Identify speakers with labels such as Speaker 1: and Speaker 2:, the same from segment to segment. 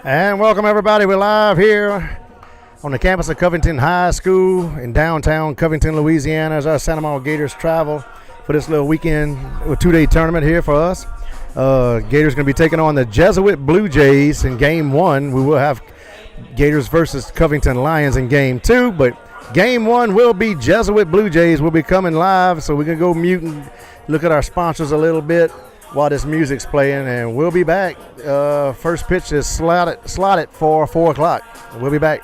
Speaker 1: And welcome, everybody. We're live here on the campus of Covington High School in downtown Covington, Louisiana, as our Santa Maria Gators travel for this little weekend, a two-day tournament here for us. Gators going to be taking on the Jesuit Blue Jays in Game 1. We will have Gators versus Covington Lions in Game 2, but Game 1 will be Jesuit Blue Jays. We'll be coming live, so we're going to go mute and look at our sponsors a little bit while this music's playing, and we'll be back. First pitch is slotted for 4 o'clock. We'll be back.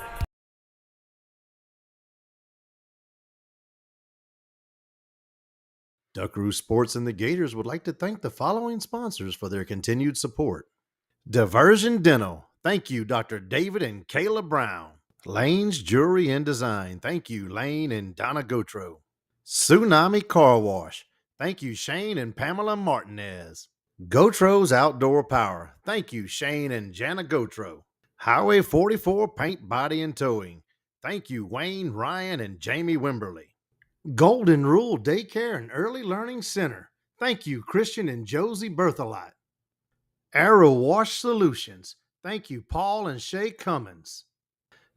Speaker 2: Duckaroo Sports and the Gators would like to thank the following sponsors for their continued support. Diversion Dental. Thank you, Dr. David and Kayla Brown. Lane's Jewelry and Design. Thank you, Lane and Donna Gotro. Tsunami Car Wash. Thank you, Shane and Pamela Martinez. Gotro's Outdoor Power. Thank you, Shane and Jana Gotro. Highway 44 Paint, Body, and Towing. Thank you, Wayne, Ryan, and Jamie Wimberly. Golden Rule Daycare and Early Learning Center. Thank you, Christian and Josie Berthelot. Arrow Wash Solutions. Thank you, Paul and Shay Cummins.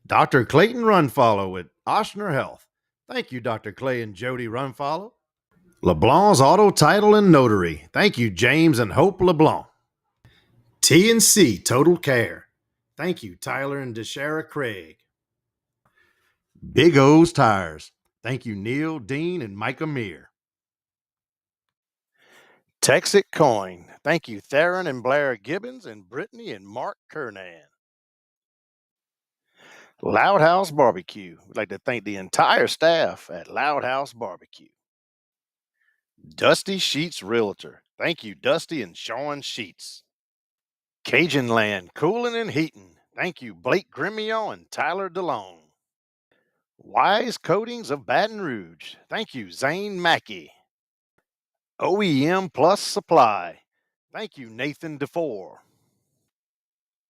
Speaker 2: Dr. Clayton Runfollow at Oshner Health. Thank you, Dr. Clay and Jody Runfollow. LeBlanc's Auto Title and Notary. Thank you, James and Hope LeBlanc. T&C Total Care. Thank you, Tyler and DeShara Craig. Big O's Tires. Thank you, Neil, Dean, and Mike Amir. Texit Coin. Thank you, Theron and Blair Gibbons and Brittany and Mark Kernan. Loud House Barbecue. We'd like to thank the entire staff at Loud House Barbecue. Dusty Sheets Realtor. Thank you, Dusty and Sean Sheets. Cajun Land Cooling and Heating. Thank you, Blake Grimion and Tyler DeLong. Wise Coatings of Baton Rouge. Thank you, Zane Mackey. OEM Plus Supply. Thank you, Nathan DeFore.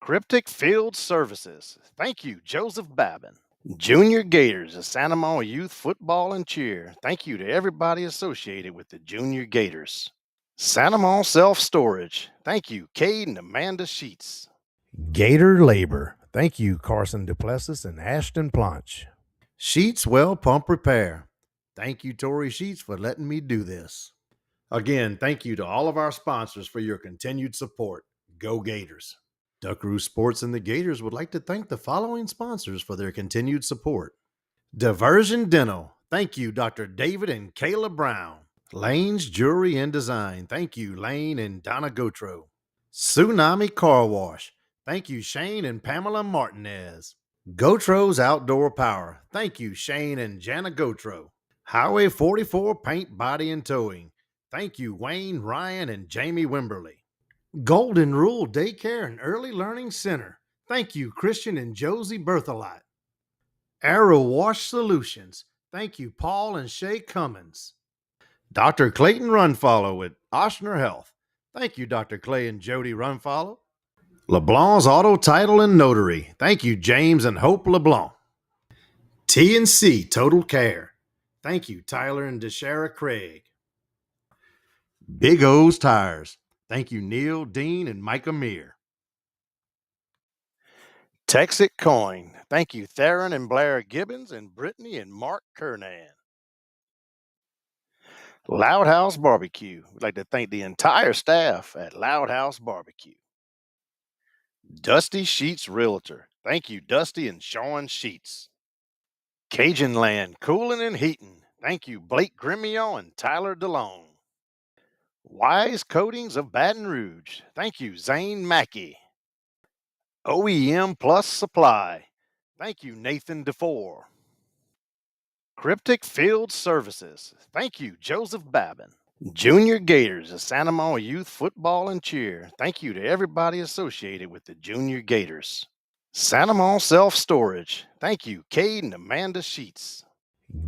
Speaker 2: Cryptic Field Services. Thank you, Joseph Babin. Junior Gators of Santa Maria Youth Football and Cheer. Thank you to everybody associated with the Junior Gators. Santa Maria Self Storage. Thank you, Cade and Amanda Sheets.
Speaker 1: Gator Labor. Thank you, Carson Duplessis and Ashton Planch.
Speaker 2: Sheets Well Pump Repair. Thank you, Tori Sheets, for letting me do this. Again, thank you to all of our sponsors for your continued support. Go Gators. Duckaroo Sports and the Gators would like to thank the following sponsors for their continued support. Diversion Dental. Thank you, Dr. David and Kayla Brown. Lane's Jewelry and Design. Thank you, Lane and Donna Gotro. Tsunami Car Wash. Thank you, Shane and Pamela Martinez. Gotro's Outdoor Power. Thank you, Shane and Jana Gotro. Highway 44 Paint, Body, and Towing. Thank you, Wayne, Ryan, and Jamie Wimberly. Golden Rule Daycare and Early Learning Center. Thank you, Christian and Josie Berthelot. Arrow Wash Solutions. Thank you, Paul and Shay Cummins. Dr. Clayton Runfollow at Oshner Health. Thank you, Dr. Clay and Jody Runfollow. LeBlanc's Auto Title and Notary. Thank you, James and Hope LeBlanc. T&C Total Care. Thank you, Tyler and DeShara Craig. Big O's Tires. Thank you, Neil, Dean, and Mike Amir. Texit Coin. Thank you, Theron and Blair Gibbons and Brittany and Mark Kernan. Loud House Barbecue. We'd like to thank the entire staff at Loud House Barbecue. Dusty Sheets Realtor. Thank you, Dusty and Sean Sheets. Cajun Land Cooling and Heating. Thank you, Blake Grimion and Tyler DeLong. Wise Coatings of Baton Rouge. Thank you, Zane Mackey. OEM Plus Supply. Thank you, Nathan DeFore. Cryptic Field Services. Thank you, Joseph Babin. Junior Gators of Santa Maria Youth Football and Cheer. Thank you to everybody associated with the Junior Gators. Santa Maria Self Storage. Thank you, Cade and Amanda Sheets.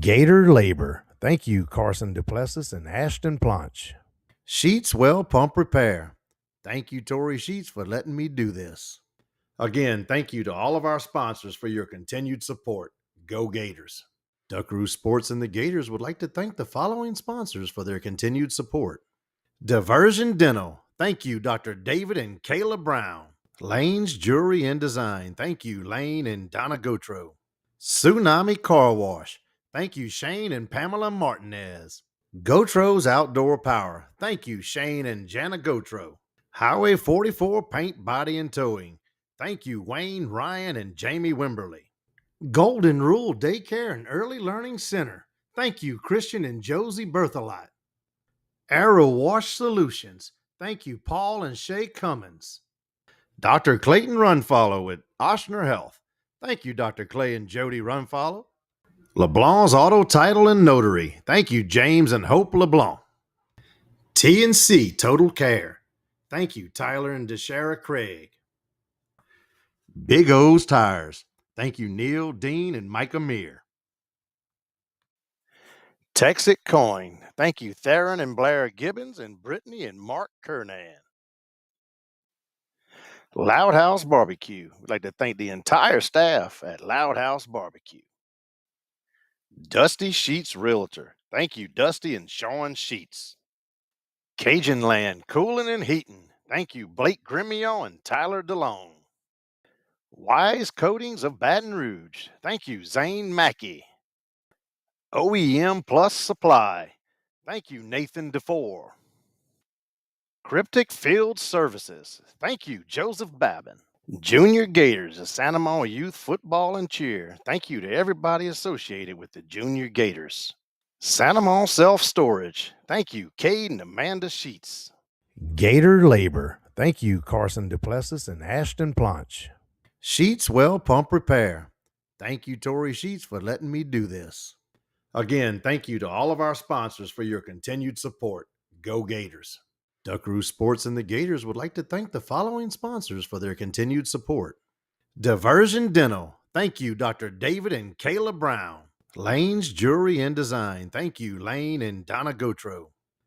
Speaker 1: Gator Labor. Thank you, Carson Duplessis and Ashton Planch.
Speaker 2: Sheets Well Pump Repair. Thank you, Tori Sheets, for letting me do this. Again, thank you to all of our sponsors for your continued support. Go Gators. Duckaroo Sports and the Gators would like to thank the following sponsors for their continued support. Diversion Dental. Thank you, Dr. David and Kayla Brown. Lane's Jewelry and Design. Thank you, Lane and Donna Gotro. Tsunami Car Wash. Thank you, Shane and Pamela Martinez. Gotro's Outdoor Power. Thank you, Shane and Jana Gotro. Highway 44 Paint, Body, and Towing. Thank you, Wayne, Ryan, and Jamie Wimberly. Golden Rule Daycare and Early Learning Center. Thank you, Christian and Josie Berthelot. Arrow Wash Solutions. Thank you, Paul and Shay Cummins. Dr. Clayton Runfollow at Oshner Health. Thank you, Dr. Clay and Jody Runfollow. LeBlanc's Auto Title and Notary. Thank you, James and Hope LeBlanc. T&C Total Care. Thank you, Tyler and DeShara Craig. Big O's Tires. Thank you, Neil, Dean, and Mike Amir. Texit Coin. Thank you, Theron and Blair Gibbons and Brittany and Mark Kernan. Loud House Barbecue. We'd like to thank the entire staff at Loud House Barbecue. Dusty Sheets Realtor. Thank you, Dusty and Sean Sheets. Cajun Land Cooling and Heating. Thank you, Blake Grimion and Tyler DeLong. Wise Coatings of Baton Rouge. Thank you, Zane Mackey. OEM Plus Supply. Thank you, Nathan DeFore. Cryptic Field Services. Thank you, Joseph Babin. Junior Gators of Santa Monica Youth Football and Cheer. Thank you to everybody associated with the Junior Gators. Santa Monica Self Storage. Thank you, Cade and Amanda Sheets. Gator Labor. Thank you, Carson Duplessis and Ashton Planch. Sheets Well Pump Repair. Thank you, Tori Sheets, for letting me do this. Again, thank you to all of our sponsors for your continued support. Go Gators. Duckaroo Sports and the Gators would like to thank the following sponsors for their continued support. Diversion Dental. Thank you, Dr. David and Kayla Brown. Lane's Jewelry and Design. Thank you, Lane and Donna Gotro.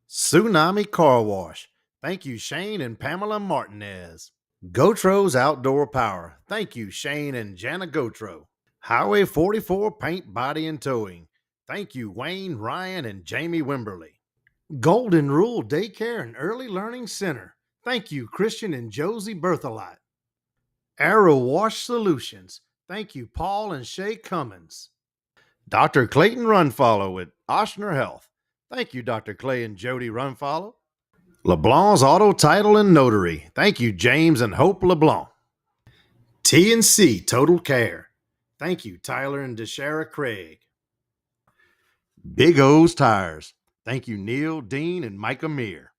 Speaker 2: Tsunami Car Wash. Thank you, Shane and Pamela Martinez. Gotro's Outdoor Power. Thank you, Shane and Jana Gotro. Highway 44 Paint, Body, and Towing. Thank you, Wayne, Ryan, and Jamie Wimberly. Golden Rule Daycare and Early Learning Center. Thank you, Christian and Josie Berthelot. Arrow Wash Solutions. Thank you, Paul and Shay Cummins. Dr. Clayton Runfollow at Oshner Health. Thank you, Dr. Clay and Jody Runfollow. LeBlanc's Auto Title and Notary. Thank you, James and Hope LeBlanc. T&C Total Care. Thank you, Tyler and DeShara Craig. Big O's Tires. Thank you, Neil, Dean, and Mike Amir.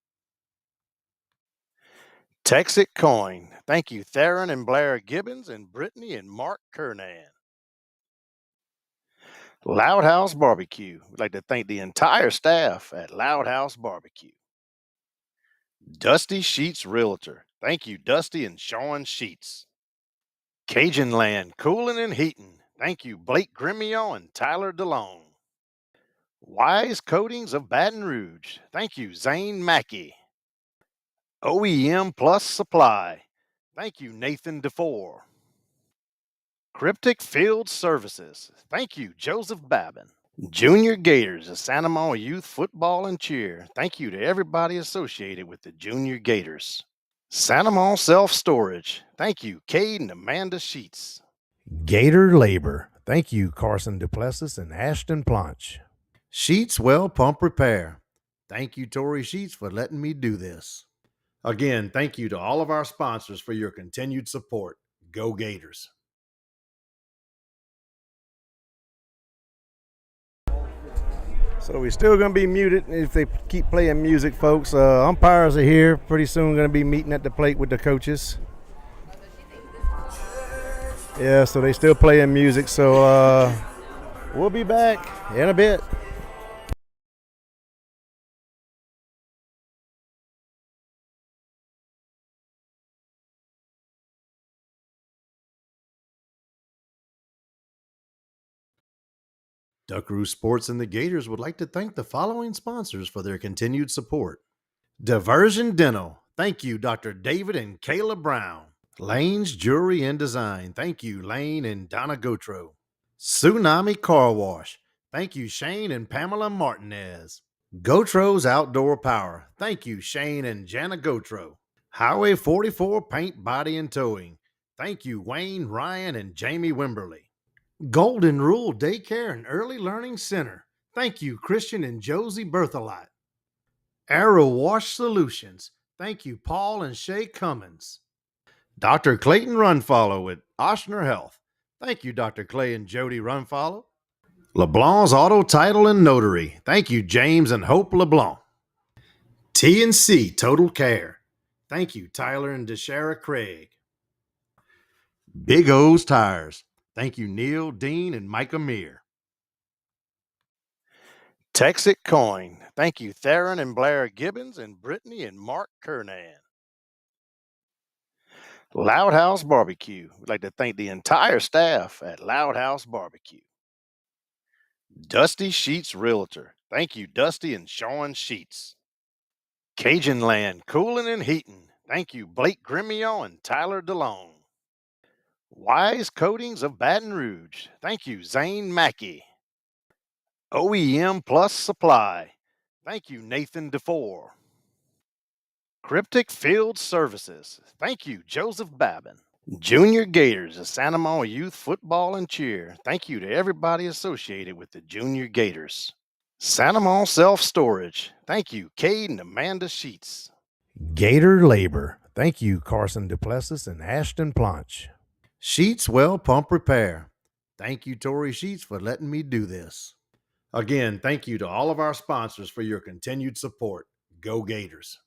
Speaker 2: Texit Coin. Thank you, Theron and Blair Gibbons and Brittany and Mark Kernan. Loud House Barbecue. We'd like to thank the entire staff at Loud House Barbecue. Dusty Sheets Realtor. Thank you, Dusty and Sean Sheets. Cajun Land Cooling and Heating. Thank you, Blake Grimion and Tyler DeLong. Wise Coatings of Baton Rouge. Thank you, Zane Mackey. OEM Plus Supply. Thank you, Nathan DeFore. Cryptic Field Services. Thank you, Joseph Babin. Junior Gators of Santa Monica Youth Football and Cheer. Thank you to everybody associated with the Junior Gators. Santa Monica Self Storage. Thank you, Cade and Amanda Sheets. Gator Labor. Thank you, Carson Duplessis and Ashton Planch. Sheets Well Pump Repair. Thank you, Tori Sheets, for letting me do this. Again, thank you to all of our sponsors for your continued support. Go Gators.
Speaker 1: So we're still going to be muted if they keep playing music, folks. Umpires are here. Pretty soon going to be meeting at the plate with the coaches. Yeah, so they still playing music. So we'll be back in a bit.
Speaker 2: Duckaroo Sports and the Gators would like to thank the following sponsors for their continued support. Diversion Dental. Thank you, Dr. David and Kayla Brown. Lane's Jewelry and Design. Thank you, Lane and Donna Gotro. Tsunami Car Wash. Thank you, Shane and Pamela Martinez. Gotro's Outdoor Power. Thank you, Shane and Jana Gotro. Highway 44 Paint, Body, and Towing. Thank you, Wayne, Ryan, and Jamie Wimberly. Golden Rule Daycare and Early Learning Center. Thank you, Christian and Josie Berthelot. Arrow Wash Solutions. Thank you, Paul and Shay Cummins. Dr. Clayton Runfollow at Oshner Health. Thank you, Dr. Clay and Jody Runfollow. LeBlanc's Auto Title and Notary. Thank you, James and Hope LeBlanc. T&C Total Care. Thank you, Tyler and DeShara Craig. Big O's Tires. Thank you, Neil, Dean, and Micah Meir. Texit Coin. Thank you, Theron and Blair Gibbons and Brittany and Mark Kernan. Loud House Barbecue. We'd like to thank the entire staff at Loud House Barbecue. Dusty Sheets Realtor. Thank you, Dusty and Sean Sheets. Cajun Land Cooling and Heating. Thank you, Blake Grimion and Tyler DeLong. Wise Coatings of Baton Rouge. Thank you, Zane Mackey. OEM Plus Supply. Thank you, Nathan DeFore. Cryptic Field Services. Thank you, Joseph Babin. Junior Gators of Santa Monica Youth Football and Cheer. Thank you to everybody associated with the Junior Gators. Santa Monica Self Storage. Thank you, Cade and Amanda Sheets. Gator Labor. Thank you, Carson Duplessis and Ashton Planch. Sheets Well Pump Repair. Thank you, Tori Sheets, for letting me do this. Again, thank you to all of our sponsors for your continued support. Go Gators.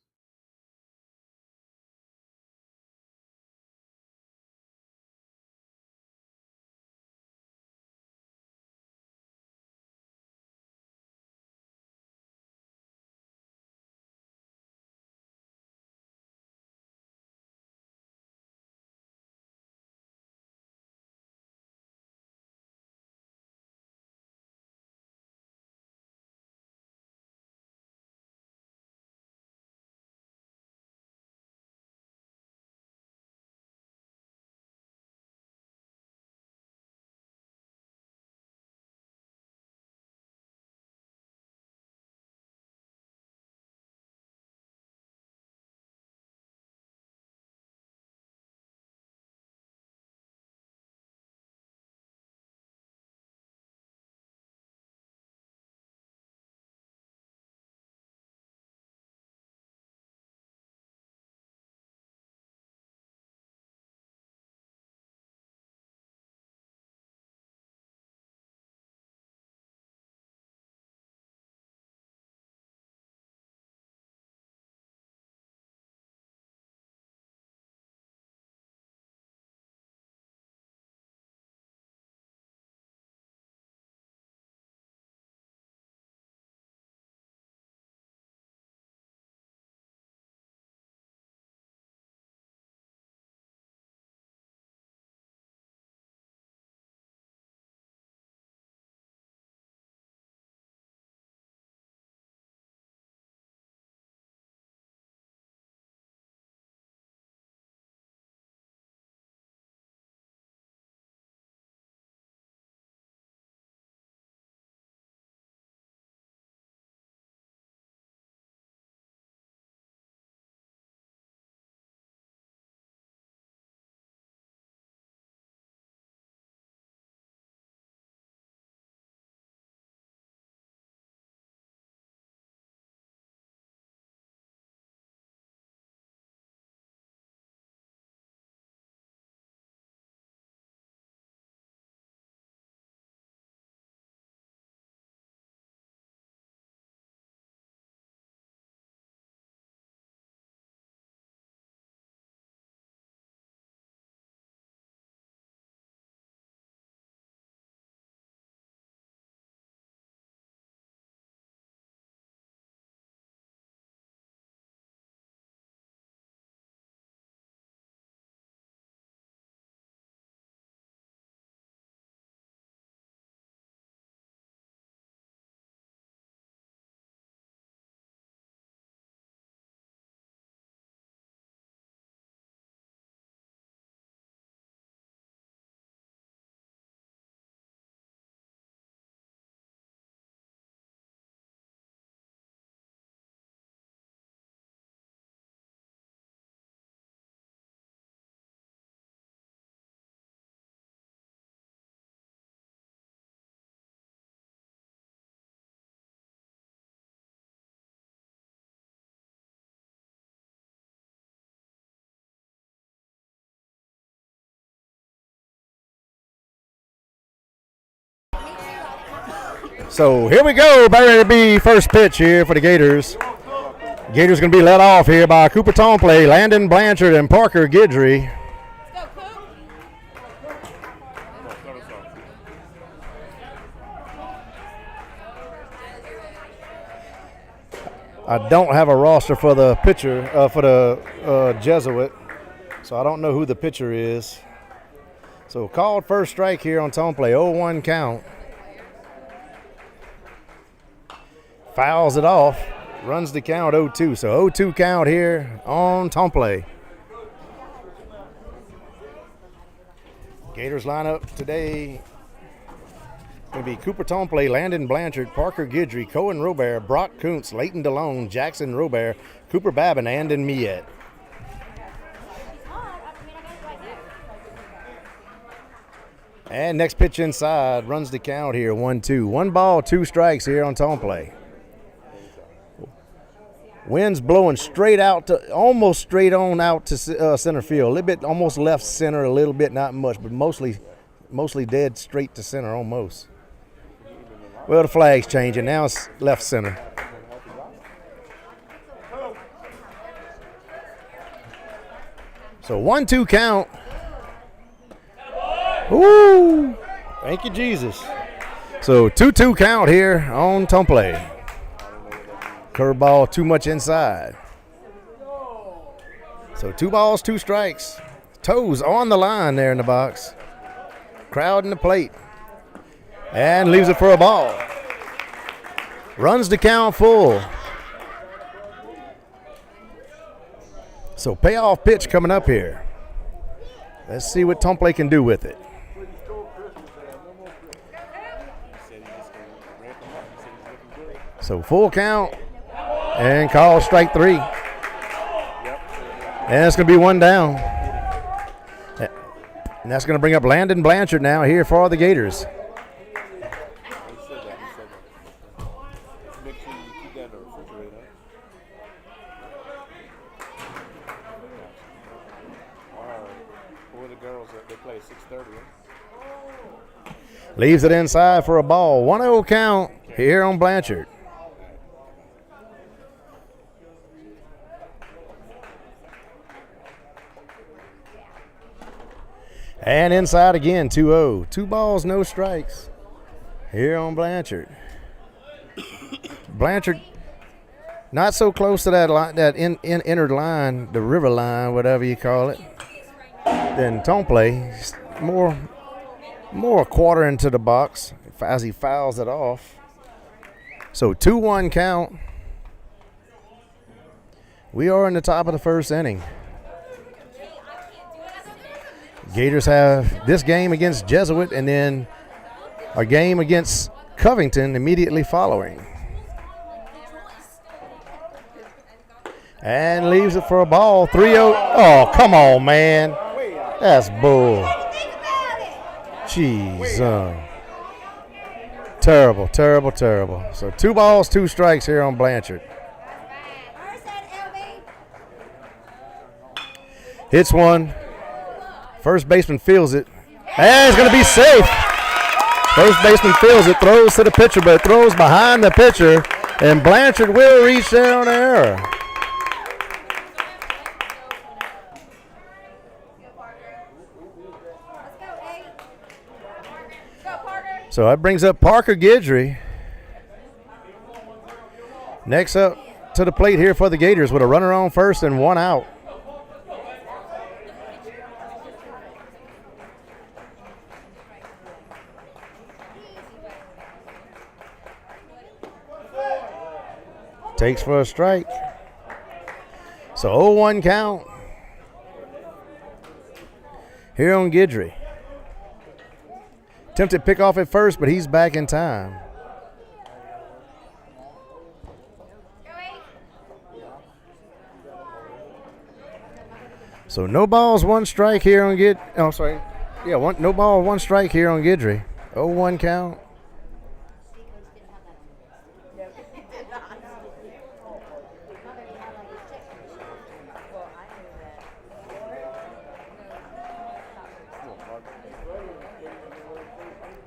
Speaker 1: So here we go. About ready to be first pitch here for the Gators. Gators going to be led off here by Cooper Tomplay, Landon Blanchard, and Parker Guidry. I don't have a roster for the pitcher, for the Jesuit, so I don't know who the pitcher is. So called first strike here on Tomplay, 0-1 count. Fouls it off, runs the count 0-2. So 0-2 count here on Tomplay. Gators lineup today going to be Cooper Tomplay, Landon Blanchard, Parker Guidry, Cohen Robert, Brock Kuntz, Leighton DeLone, Jackson Robert, Cooper Babin, and Miette. And next pitch inside, runs the count here, 1-2. 1 ball, 2 strikes here on Tomplay. Wind's blowing straight out to, almost straight on out to center field. A little bit, almost left center, a little bit, not much, but mostly dead straight to center almost. Well, the flag's changing. Now it's left center. So 1-2 count. Ooh, thank you, Jesus. So 2-2 count here on Tomplay. Curveball too much inside. So 2 balls, 2 strikes. Toes on the line there in the box. Crowd in the plate. And leaves it for a ball. Runs the count full. So payoff pitch coming up here. Let's see what Tomplay can do with it. So full count and call strike 3. And it's going to be 1 down. And that's going to bring up Landon Blanchard now here for the Gators. Leaves it inside for a ball. 1-0 count here on Blanchard. And inside again, 2-0. 2 balls, no strikes here on Blanchard. Blanchard not so close to that line, that inner line, the river line, whatever you call it, than Tomplay. More a quarter into the box as he fouls it off. So 2-1 count. We are in the top of the first inning. Gators have this game against Jesuit and then a game against Covington immediately following. And leaves it for a ball. 3-0. Oh, come on, man. That's bull. Jeez. Terrible, terrible, terrible. So 2 balls, 2 strikes here on Blanchard. Hits one. First baseman feels it. And it's going to be safe. First baseman feels it, throws to the pitcher, but throws behind the pitcher. And Blanchard will reach there on error. So that brings up Parker Guidry. Next up to the plate here for the Gators with a runner on first and 1 out. Takes for a strike. So 0-1 count here on Guidry. Attempted pick off at first, but he's back in time. So no balls, 1 strike here on no ball, 1 strike here on Guidry. 0-1 count.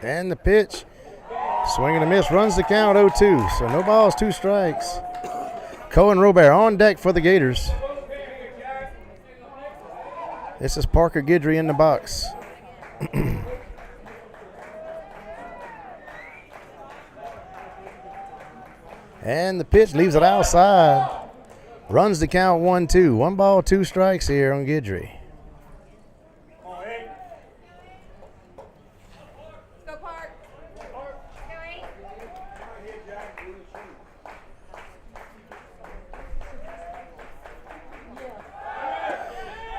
Speaker 1: And the pitch, Swing and a miss, runs the count 0-2. So no balls, 2 strikes. Cohen Robert on deck for the Gators. This is Parker Guidry in the box. And the pitch leaves it outside. Runs the count 1-2. 1 ball, 2 strikes here on Guidry.
Speaker 3: Go Park.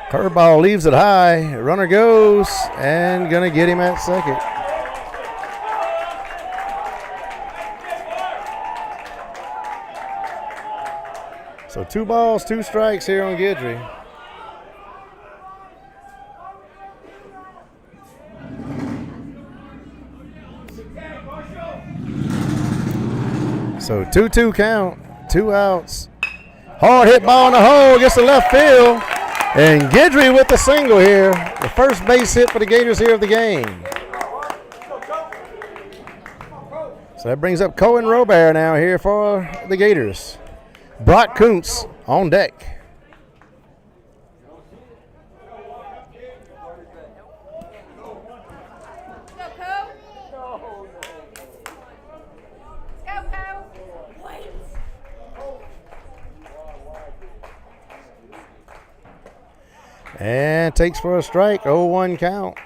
Speaker 1: Curveball leaves it high. Runner goes and gonna get him at second. So 2 balls, 2 strikes here on Guidry. So 2-2 count, 2 outs. Hard hit ball in the hole, gets to left field. And Guidry with the single here. The first base hit for the Gators here of the game. So that brings up Cohen Robert now here for the Gators. Brock Kuntz on deck.
Speaker 3: Go Co. Go Co. Wait.
Speaker 1: And takes for a strike. 0-1 count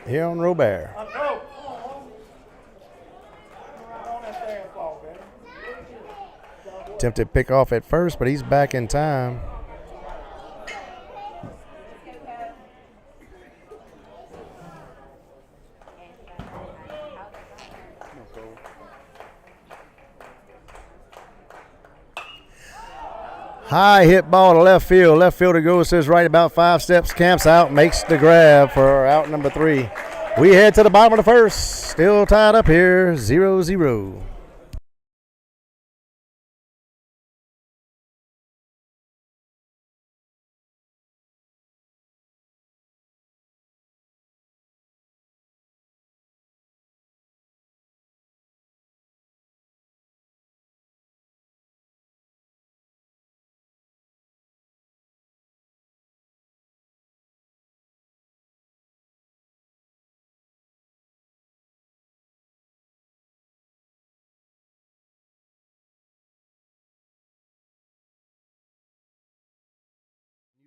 Speaker 1: here on Robert. Attempted pick off at first, but he's back in time. High hit ball to left field. Left fielder goes to his right about 5 steps, camps out, makes the grab for out number 3. We head to the bottom of the first. Still tied up here, 0-0.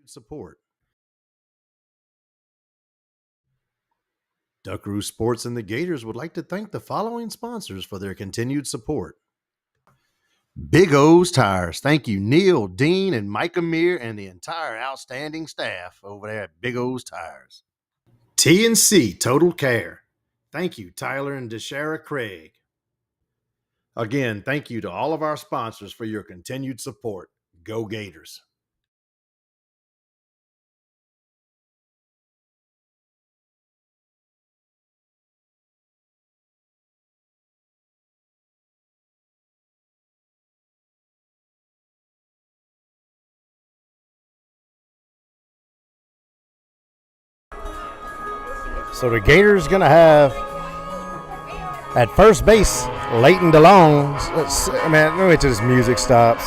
Speaker 2: Support. Duckaroo Sports and the Gators would like to thank the following sponsors for their continued support. Big O's Tires. Thank you, Neil, Dean, and Mike Amir, and the entire outstanding staff over there at Big O's Tires. T&C Total Care. Thank you, Tyler and DeShara Craig. Again, thank you to all of our sponsors for your continued support. Go Gators.
Speaker 1: So the Gators going to have at first base Leighton DeLong. Man, let me wait till this music stops.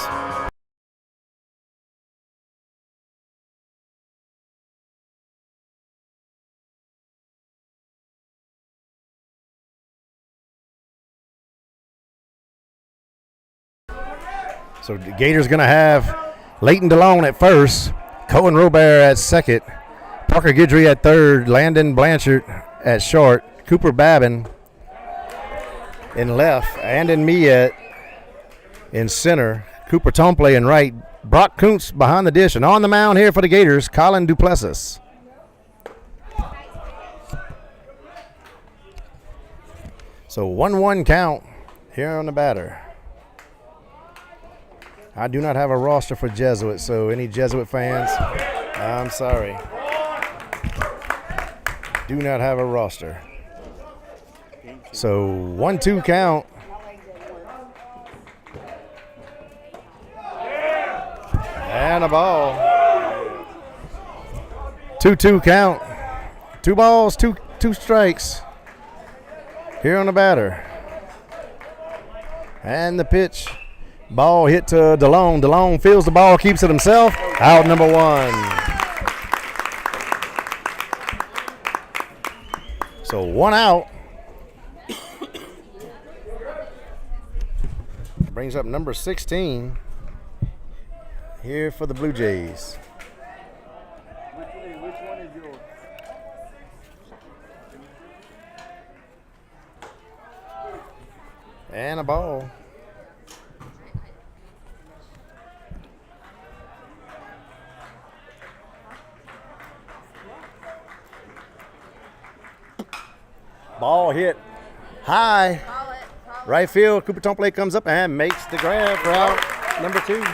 Speaker 1: So the Gators going to have Leighton DeLong at first, Cohen Robert at second, Parker Guidry at third, Landon Blanchard at short, Cooper Babin in left, and in me in center, Cooper Tomplay in right, Brock Kuntz behind the dish, and on the mound here for the Gators, Colin Duplessis. So 1-1 count here on the batter. I do not have a roster for Jesuit, so any Jesuit fans, I'm sorry. Do not have a roster. So 1-2 count. And a ball. 2-2 count. 2 balls, two strikes here on the batter. And the pitch. Ball hit to DeLong. DeLong feels the ball, keeps it himself. Out number 1. So 1 out. Brings up number 16 here for the Blue Jays.
Speaker 4: Which one is yours?
Speaker 1: And a ball. Ball hit high.
Speaker 3: Call it. Call it.
Speaker 1: Right field. Cooper Tomplay comes up and makes the grab for out number 2.
Speaker 4: There you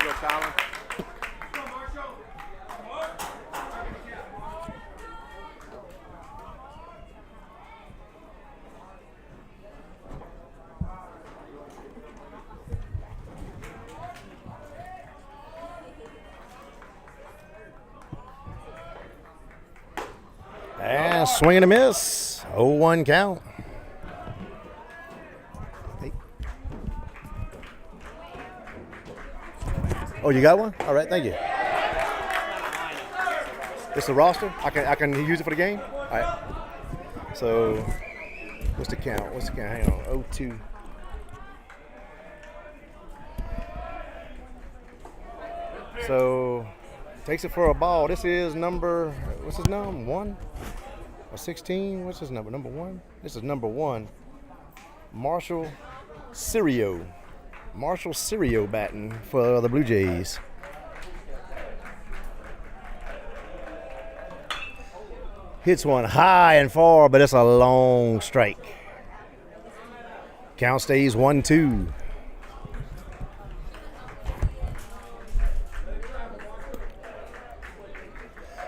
Speaker 4: go, Colin.
Speaker 1: And swing and a miss. 0-1 count. Hey. Oh, you got one? All right, thank you. This is a roster? I can use it for the game? All right. So, what's the count? Hang on. 0-2. So, takes it for a ball. This is number, what's his number? 1 or 16? What's his number? Number 1? This is number 1. Marshall Sirio. Marshall Sirio batting for the Blue Jays. Hits one high and far, but it's a long strike. Count stays 1-2.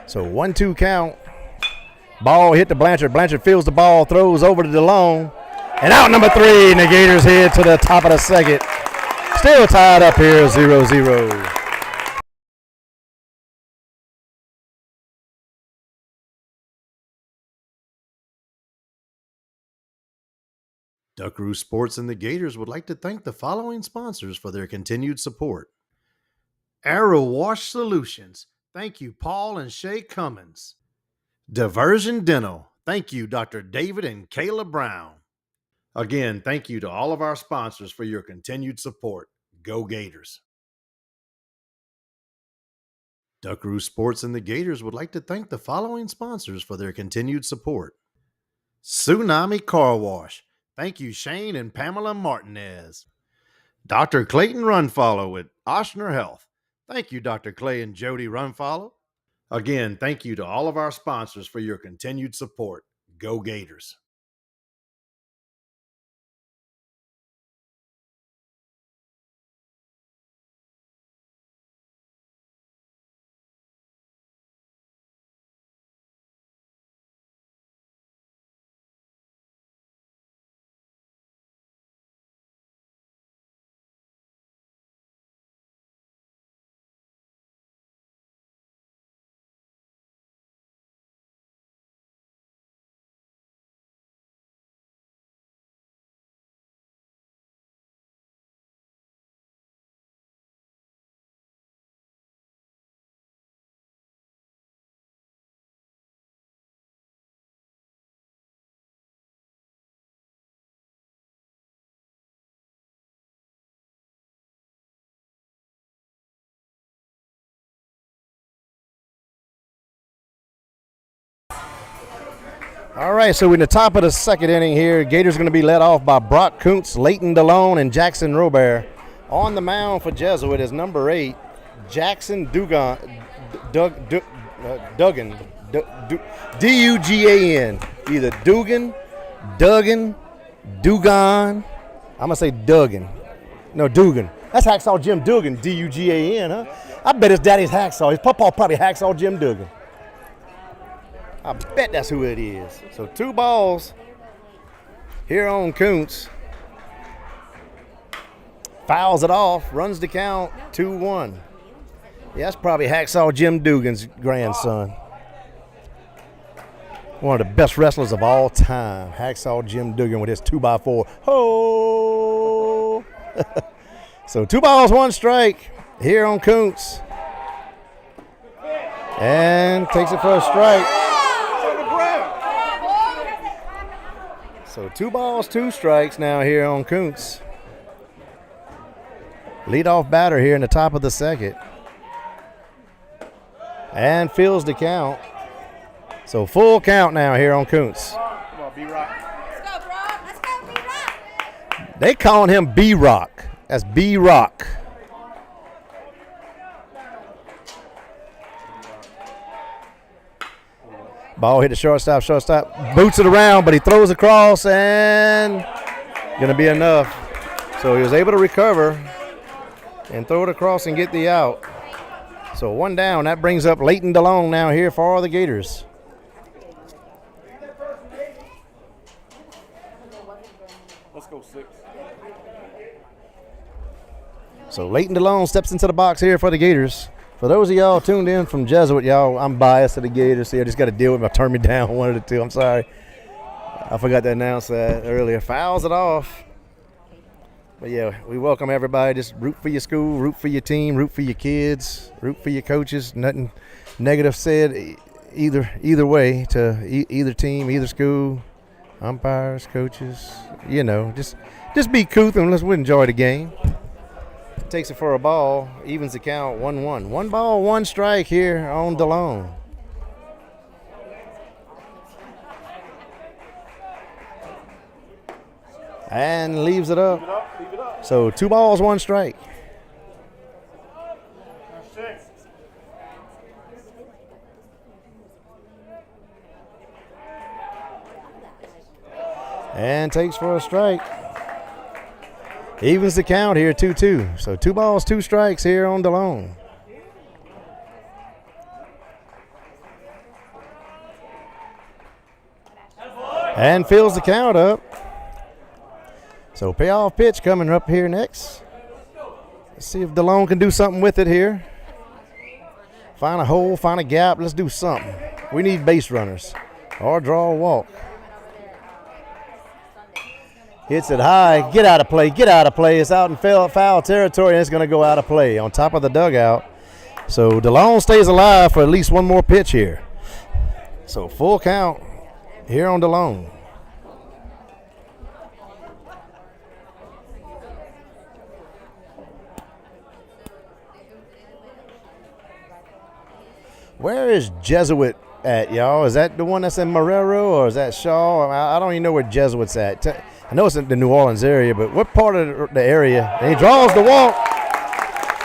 Speaker 1: So 1-2 count. Ball hit to Blanchard. Blanchard fields the ball, throws over to DeLong. And out number 3, and the Gators head to the top of the second. Still tied up here, 0-0.
Speaker 2: Duckaroo Sports and the Gators would like to thank the following sponsors for their continued support. Arrow Wash Solutions. Thank you, Paul and Shay Cummins. Diversion Dental. Thank you, Dr. David and Kayla Brown. Again, thank you to all of our sponsors for your continued support. Go Gators. Duckaroo Sports and the Gators would like to thank the following sponsors for their continued support. Tsunami Car Wash. Thank you, Shane and Pamela Martinez. Dr. Clayton Runfollow with Oshner Health. Thank you, Dr. Clay and Jody Runfollow. Again, thank you to all of our sponsors for your continued support. Go Gators.
Speaker 1: All right, so we're in the top of the second inning here. Gators going to be led off by Brock Kuntz, Leighton DeLone, and Jackson Robert. On the mound for Jesuit is number 8, Jackson Dugan, D-U-G-A-N. Either Dugan, Duggan, Dugan. I'm going to say Duggan. No, Dugan. That's Hacksaw Jim Dugan, D-U-G-A-N, huh? I bet his daddy's Hacksaw. His papa probably Hacksaw Jim Dugan. I bet that's who it is. So 2 balls here on Kuntz. Fouls it off, runs the count 2-1. Yeah, that's probably Hacksaw Jim Dugan's grandson. One of the best wrestlers of all time, Hacksaw Jim Duggan with his 2x4. Ho! So 2 balls, 1 strike here on Kuntz. And takes it for a strike. So 2 balls, 2 strikes now here on Kuntz. Leadoff batter here in the top of the second. And fills the count. So full count now here on Kuntz.
Speaker 4: Come on, B-Rock.
Speaker 3: Let's go, Brock. Let's go, B-Rock.
Speaker 1: They calling him B-Rock. That's B-Rock. Ball hit the shortstop. Boots it around, but he throws across and gonna be enough. So he was able to recover and throw it across and get the out. So 1 down. That brings up Leighton DeLong now here for the Gators.
Speaker 4: Let's go 6.
Speaker 1: So Leighton DeLong steps into the box here for the Gators. For those of y'all tuned in from Jesuit, y'all, I'm biased to the Gators, so I just got to deal with my turn me down one of the two. I'm sorry. I forgot to announce that earlier. Fouls it off. But, yeah, we welcome everybody. Just root for your school, root for your team, root for your kids, root for your coaches. Nothing negative said either way to either team, either school, umpires, coaches. You know, just be couth and let's enjoy the game. Takes it for a ball, evens the count 1-1. 1 ball, 1 strike here on DeLong. And leaves it up.
Speaker 4: Leave it up.
Speaker 1: So 2 balls, 1 strike.
Speaker 4: 6.
Speaker 1: And takes for a strike. Evens the count here, 2-2. So 2 balls, 2 strikes here on DeLong. And fills the count up. So payoff pitch coming up here next. Let's see if DeLong can do something with it here. Find a hole, find a gap. Let's do something. We need base runners or draw a walk. Hits it high. Get out of play. Get out of play. It's out in foul territory, and it's going to go out of play on top of the dugout. So DeLong stays alive for at least 1 more pitch here. So full count here on DeLong. Where is Jesuit at, y'all? Is that the one that's in Marrero, or is that Shaw? I don't even know where Jesuit's at. I know it's in the New Orleans area, but what part of the area? And he draws the walk.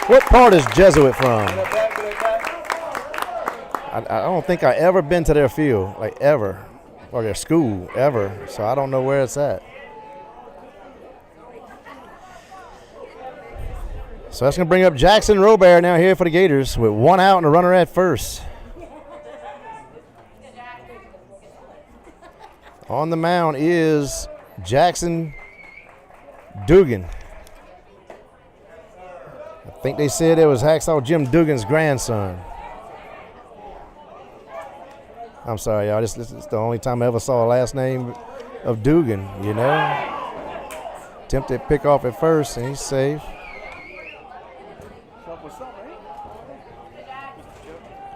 Speaker 1: What part is Jesuit from? I don't think I ever been to their field, like ever, or their school, ever. So I don't know where it's at. So that's going to bring up Jackson Robert now here for the Gators with 1 out and a runner at first. On the mound is Jackson Duggan. I think they said it was Hacksaw Jim Duggan's grandson. I'm sorry, y'all. This is the only time I ever saw a last name of Duggan, you know. Attempted pick off at first, and he's safe.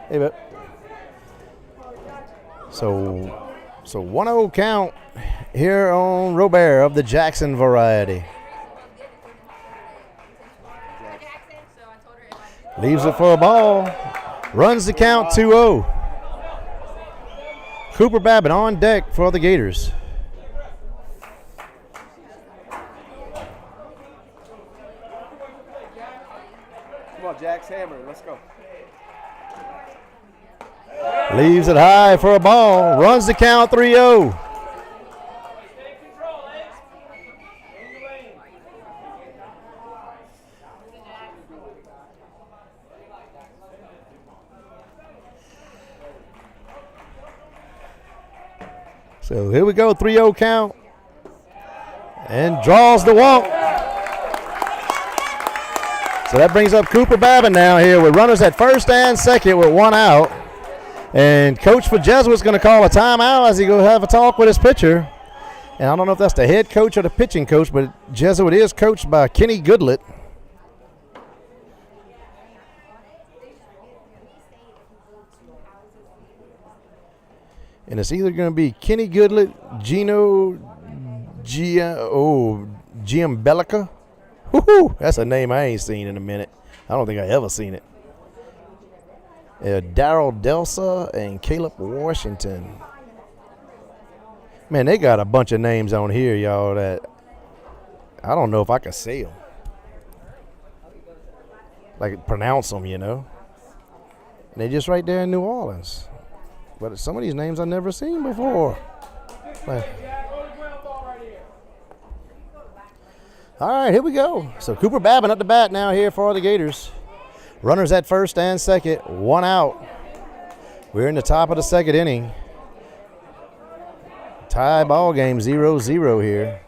Speaker 1: Hey, but so 1-0 count here on Robert of the Jackson variety. Leaves it for a ball. Runs the count 2-0. Cooper Babbitt on deck for the Gators.
Speaker 4: Come on, Jack's hammer. Let's go.
Speaker 1: Leaves it high for a ball. Runs the count 3-0. So here we go, 3-0 count. And draws the walk. So that brings up Cooper Babbitt now here with runners at first and second with 1 out. And coach for Jesuit's going to call a timeout as he go have a talk with his pitcher. And I don't know if that's the head coach or the pitching coach, but Jesuit is coached by Kenny Goodlett. And it's either going to be Kenny Goodlett, Giambelica. Woo-hoo, that's a name I ain't seen in a minute. I don't think I ever seen it. Darryl Delsa and Caleb Washington. Man, they got a bunch of names on here, y'all, that I don't know if I can say them. Like, pronounce them, you know. And they just right there in New Orleans. But some of these names I've never seen before. All right, here we go. So Cooper Babin up the bat now here for the Gators. Runners at first and second, 1 out. We're in the top of the second inning. Tie ball game, 0-0 here.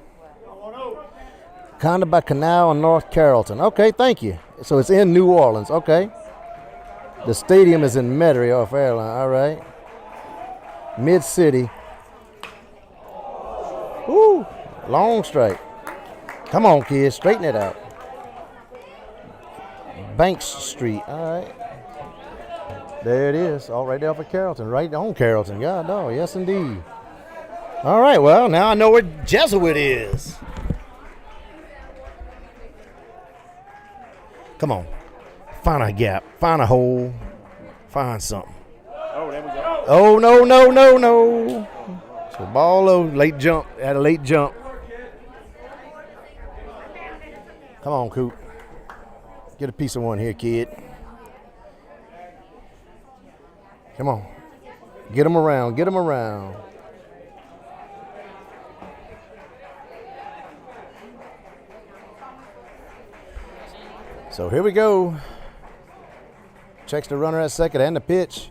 Speaker 1: Conda by Canal and North Carrollton. Okay, thank you. So it's in New Orleans. Okay. The stadium is in Metairie off Airline. All right. Mid-City. Woo! Long strike. Come on, kids. Straighten it out. Banks Street. All right. There it is. All right there for Carrollton. Right on Carrollton. God, no. Yes, indeed. All right. Well, now I know where Jesuit is. Come on. Find a gap. Find a hole. Find something.
Speaker 4: Oh, there we go.
Speaker 1: Oh, no. So ball low. Late jump. Had a late jump. Come on, Coop. Get a piece of one here, kid. Come on. Get him around. Get him around. So here we go. Checks the runner at second and the pitch.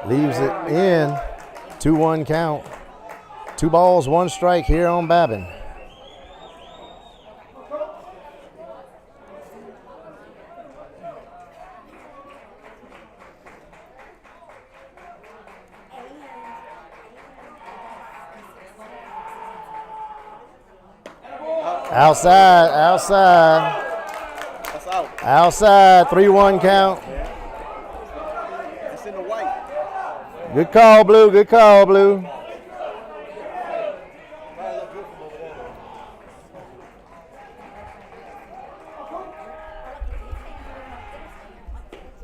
Speaker 1: Leaves it in. 2-1 count. 2 balls, 1 strike here on Babin. Outside.
Speaker 4: That's out.
Speaker 1: Outside, 3-1 count.
Speaker 4: It's in the white.
Speaker 1: Good call, Blue. Good call, Blue.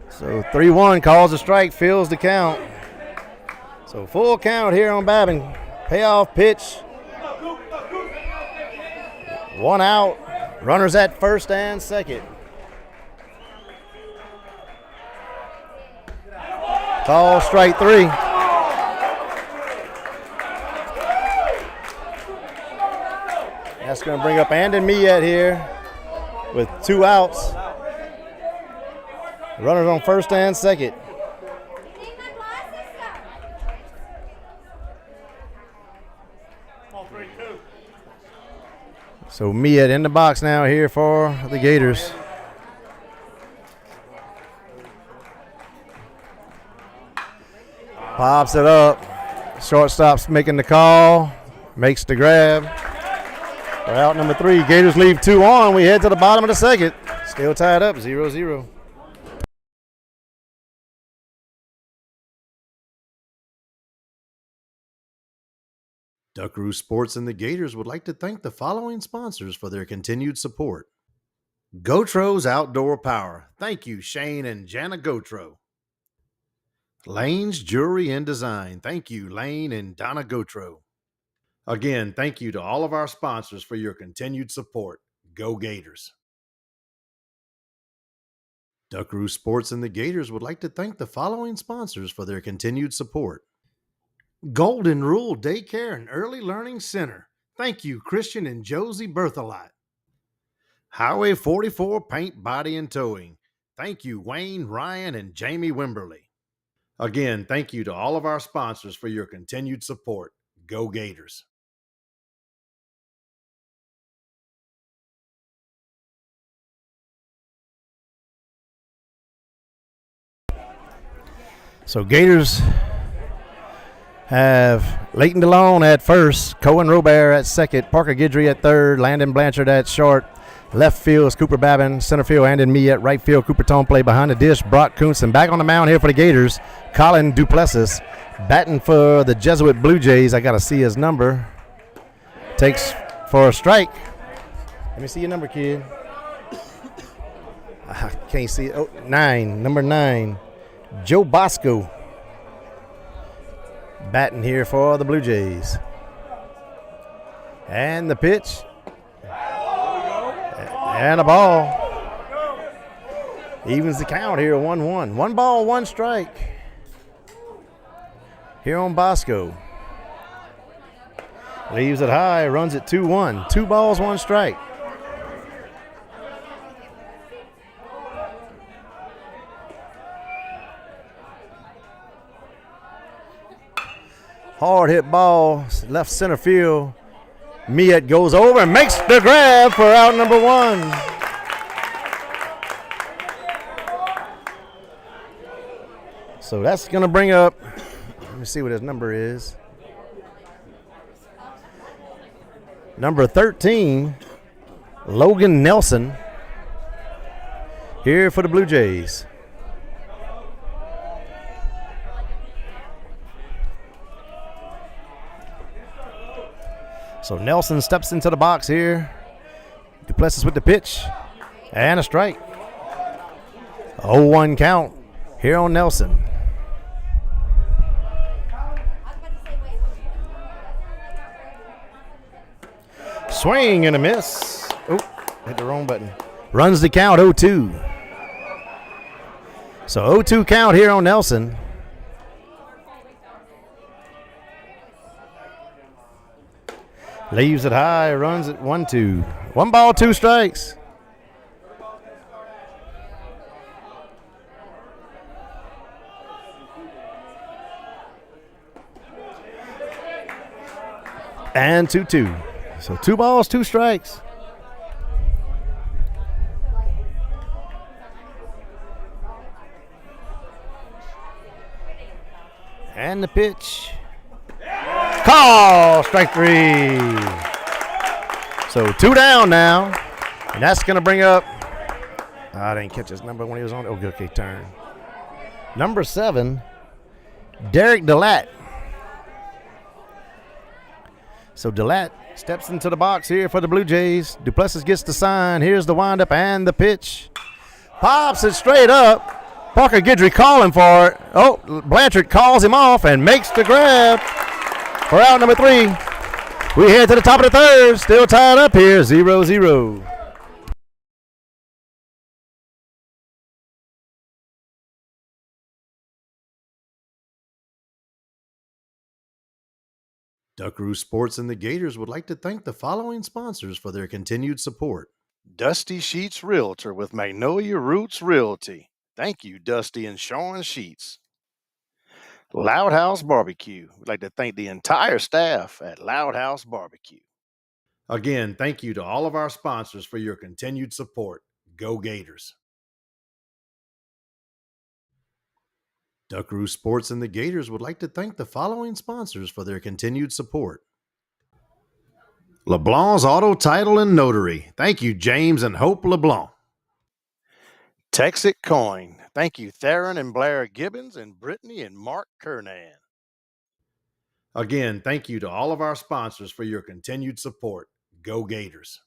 Speaker 1: So 3-1 calls a strike, fills the count. So full count here on Babin. Payoff pitch. 1 out. Runners at first and second. Call strike 3. That's going to bring up Andon Miet here with 2 outs. Runners on first and second. So Miet in the box now here for the Gators. Pops it up. Shortstop's making the call. Makes the grab. We're out number 3. Gators leave 2 on. We head to the bottom of the second. Still tied up, 0-0.
Speaker 2: Duckaroo Sports and the Gators would like to thank the following sponsors for their continued support. Gotro's Outdoor Power. Thank you, Shane and Jana Gotro. Lane's Jewelry and Design. Thank you, Lane and Donna Gotro. Again, thank you to all of our sponsors for your continued support. Go Gators. Duckaroo Sports and the Gators would like to thank the following sponsors for their continued support. Golden Rule Daycare and Early Learning Center. Thank you, Christian and Josie Berthelot. Highway 44 Paint, Body, and Towing. Thank you, Wayne, Ryan, and Jamie Wimberly. Again, thank you to all of our sponsors for your continued support. Go Gators.
Speaker 1: So Gators have Leighton DeLone at first, Cohen Robert at second, Parker Guidry at third, Landon Blanchard at short. Left field is Cooper Babin. Center field, Andon Me at right field. Cooper Tone play behind the dish. Brock Coonson back on the mound here for the Gators. Colin Duplessis batting for the Jesuit Blue Jays. I got to see his number. Takes for a strike. Let me see your number, kid. I can't see it. Oh, 9. Number 9. Joe Bosco batting here for the Blue Jays. And the pitch. And a ball. Evens the count here, 1-1. 1 ball, 1 strike. Here on Bosco. Leaves it high, runs it 2-1. 2 balls, 1 strike. Hard hit ball, left center field. Miet goes over and makes the grab for out number 1. So that's going to bring up, let me see what his number is. Number 13, Logan Nelson, here for the Blue Jays. So Nelson steps into the box here. Duplessis with the pitch. And a strike. 0-1 count here on Nelson. Swing and a miss. Oh, hit the wrong button. Runs the count 0-2. So 0-2 count here on Nelson. Leaves it high, runs it 1-2. 1 ball, 2 strikes. And 2-2. So 2 balls, 2 strikes. And the pitch. Call, strike 3. So 2 down now. And that's going to bring up, I didn't catch his number when he was on. Okay, turn. Number 7, Derek Delat. So Delat steps into the box here for the Blue Jays. Duplessis gets the sign. Here's the windup and the pitch. Pops it straight up. Parker Guidry calling for it. Oh, Blanchard calls him off and makes the grab for out number 3. We head to the top of the 3rd. Still tied up here, 0-0.
Speaker 2: Duckaroo Sports and the Gators would like to thank the following sponsors for their continued support. Dusty Sheets Realtor with Magnolia Roots Realty. Thank you, Dusty and Sean Sheets. Loud House Barbecue. We'd like to thank the entire staff at Loud House Barbecue. Again, thank you to all of our sponsors for your continued support. Go Gators. Duckaroo Sports and the Gators would like to thank the following sponsors for their continued support. LeBlanc's Auto Title and Notary. Thank you, James and Hope LeBlanc. Texit Coin. Thank you, Theron and Blair Gibbons and Brittany and Mark Kernan. Again, thank you to all of our sponsors for your continued support. Go Gators.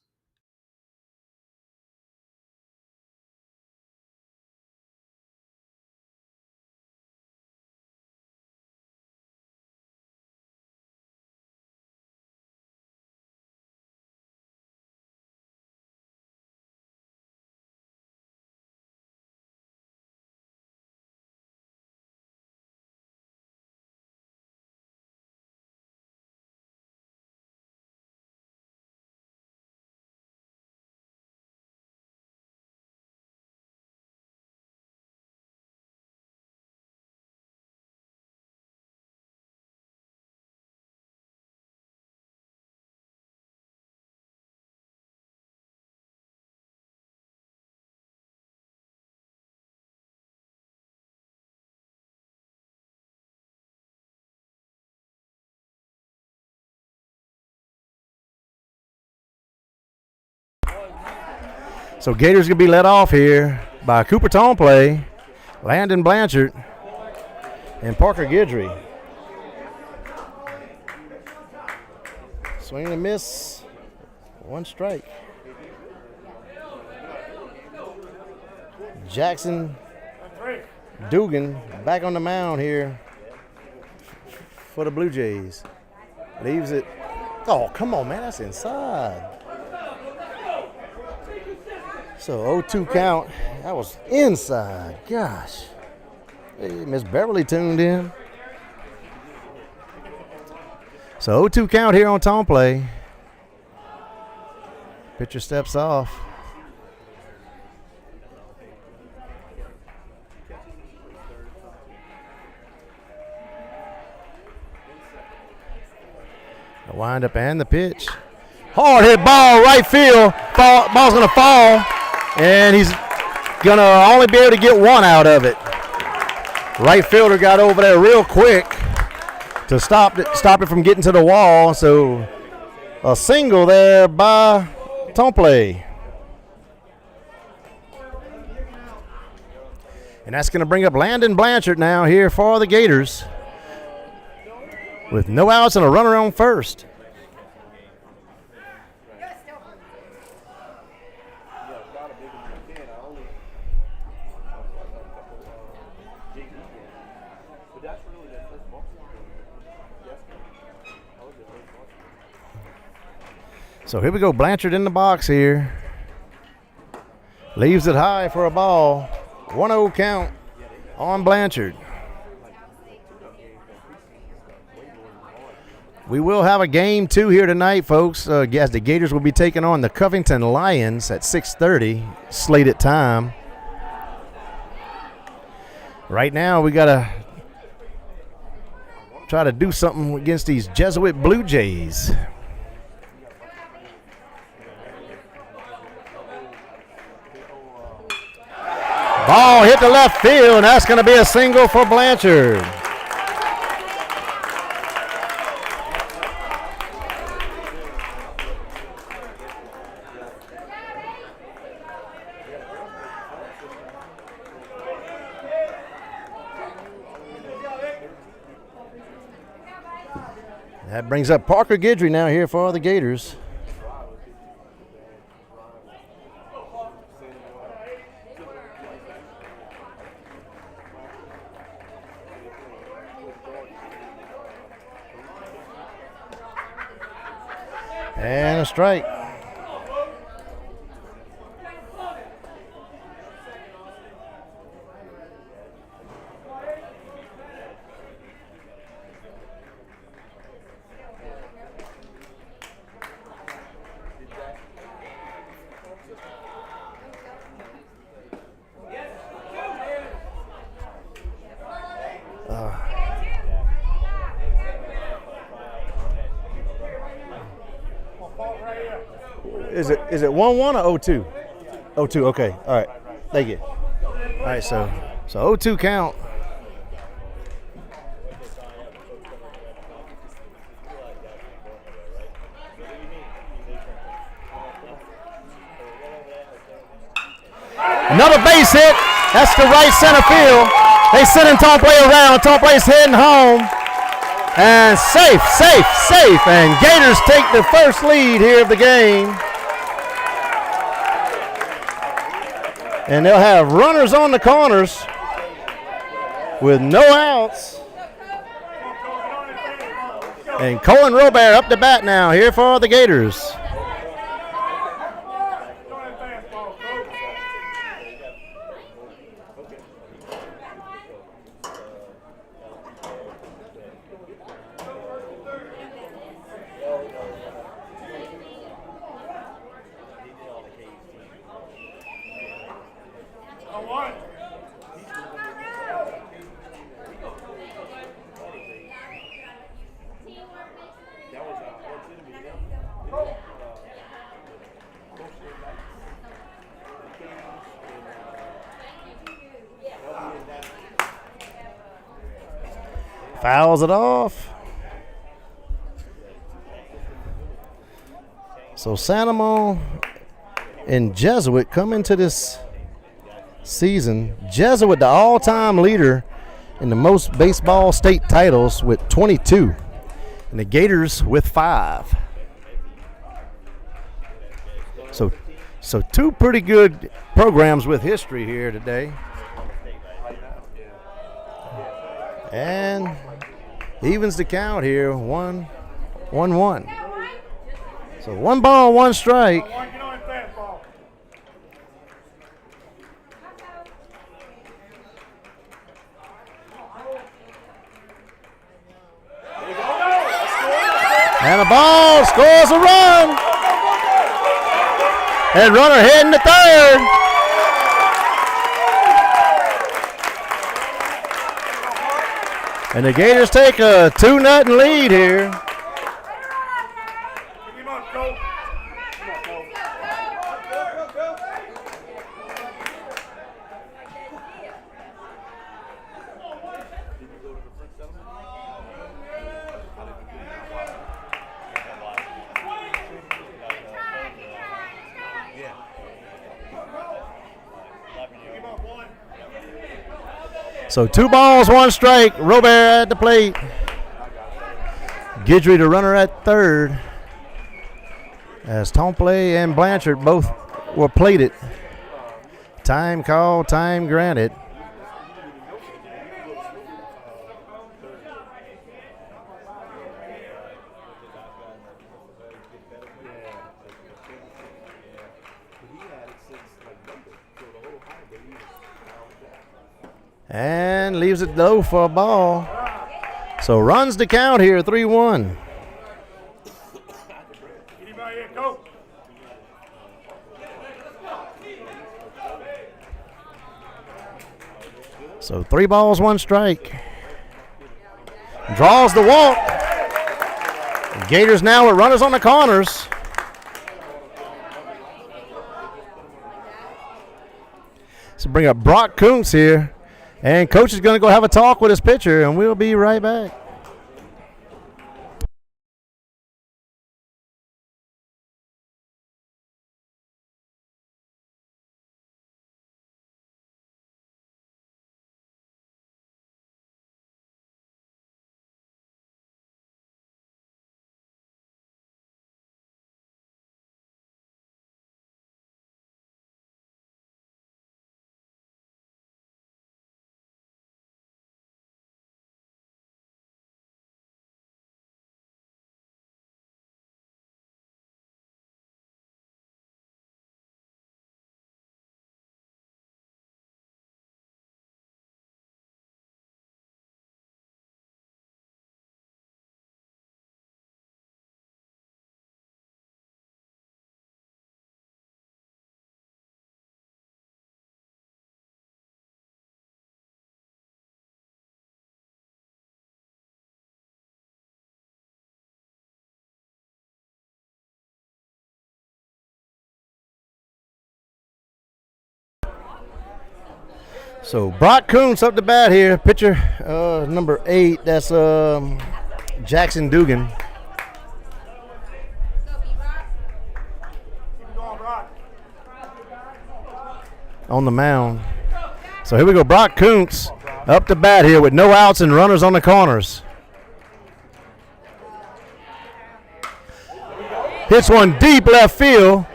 Speaker 1: So Gators going to be let off here by Cooper Toneplay, Landon Blanchard, and Parker Guidry. Swing and a miss. 1 strike. Jackson Dugan back on the mound here for the Blue Jays. Leaves it. Oh, come on, man. That's inside. So 0-2 count. That was inside. Gosh. Hey, Miss Beverly tuned in. So 0-2 count here on Toneplay. Pitcher steps off. The windup and the pitch. Hard hit ball, right field. Ball's going to fall, and he's going to only be able to get 1 out of it. Right fielder got over there real quick to stop it from getting to the wall. So a single there by Toneplay. And that's going to bring up Landon Blanchard now here for the Gators, with no outs and a runner on first. So here we go, Blanchard in the box here. Leaves it high for a ball. 1-0 count on Blanchard. We will have a game 2 here tonight, folks. As the Gators will be taking on the Covington Lions at 6:30 slated time. Right now, we got to try to do something against these Jesuit Blue Jays. Ball hit the left field, and that's going to be a single for Blanchard. That brings up Parker Guidry now here for the Gators. And a strike. Is it 1-1 or 0-2? 0-2, okay. All right. Thank you. All right, so 0-2 count. Another base hit. That's the right center field. They sending Toneplay around. Toneplay's heading home. And safe. And Gators take the first lead here of the game. And they'll have runners on the corners with no outs. And Cohen Robert up to bat now here for the Gators. Fouls it off. So Sanamo And Jesuit come into this season. Jesuit, the all-time leader in the most baseball state titles with 22. And the Gators with 5. So two pretty good programs with history here today. And evens the count here, 1-1. So 1 ball, 1 strike. And the ball scores a run. And runner heading to third. And the Gators take a 2-0 lead here. So 2 balls, 1 strike. Robert at the plate. Guidry, the runner at third. As Tomple and Blanchard both were plated. Time called, time granted. And leaves it low for a ball. So runs the count here, 3-1. So 3 balls, 1 strike. Draws the walk. Gators now with runners on the corners. So bring up Brock Kuntz here. And coach is going to go have a talk with his pitcher, and we'll be right back. So Brock Kuntz up the bat here. Pitcher number 8. That's Jackson Dugan. On the mound. So here we go. Brock Kuntz up the bat here with no outs and runners on the corners. Hits one deep left field.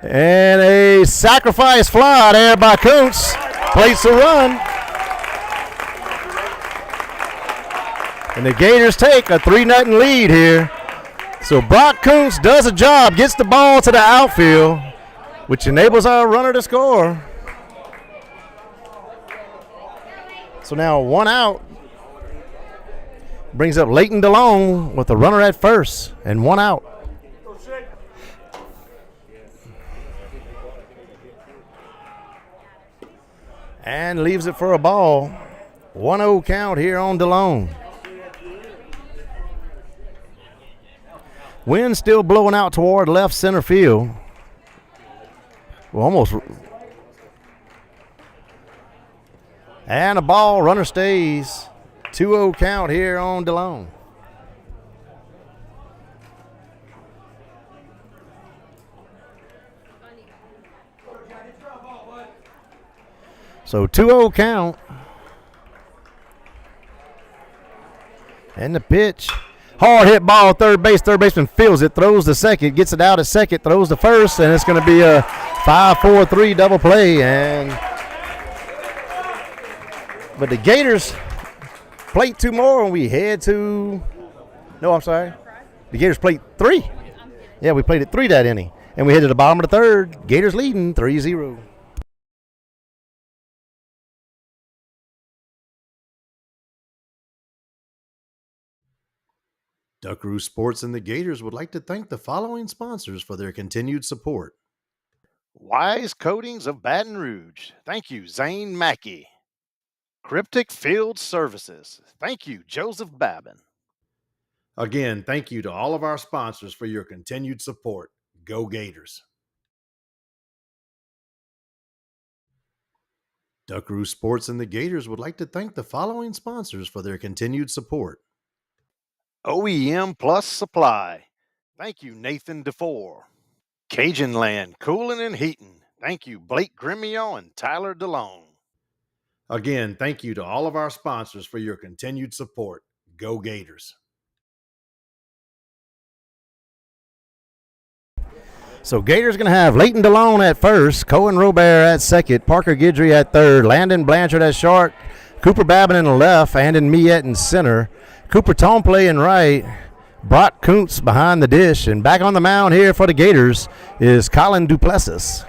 Speaker 1: And a sacrifice fly there by Kuntz. Plates a run. And the Gators take a 3-0 lead here. So Brock Kuntz does a job, gets the ball to the outfield, which enables our runner to score. So now 1 out. Brings up Leighton DeLong with the runner at first and 1 out. And leaves it for a ball. 1-0 count here on DeLong. Wind still blowing out toward left center field. Well, almost. And a ball, runner stays. 2-0 count here on DeLong. So 2-0 count. And the pitch. Hard hit ball, third base. Third baseman feels it, throws to second, gets it out at second, throws to first, and it's going to be a 5-4-3 double play. But the Gators played 2 more, and we head to. No, I'm sorry. The Gators played 3. Yeah, we played at 3 that inning, and we head to the bottom of the third. Gators leading 3-0.
Speaker 2: Duckaroo Sports and the Gators would like to thank the following sponsors for their continued support. Wise Coatings of Baton Rouge. Thank you, Zane Mackey. Cryptic Field Services. Thank you, Joseph Babin. Again, thank you to all of our sponsors for your continued support. Go Gators. Duckaroo Sports and the Gators would like to thank the following sponsors for their continued support. OEM Plus Supply. Thank you, Nathan DeFore. Cajun Land Cooling and Heating. Thank you, Blake Grimio and Tyler DeLong. Again, thank you to all of our sponsors for your continued support. Go Gators.
Speaker 1: So Gators going to have Leighton DeLone at first, Cohen Robert at second, Parker Guidry at third, Landon Blanchard at short, Cooper Babin in the left, Andon Miette in center, Cooper Tomplay in right, Brock Kuntz behind the dish, and back on the mound here for the Gators is Colin Duplessis.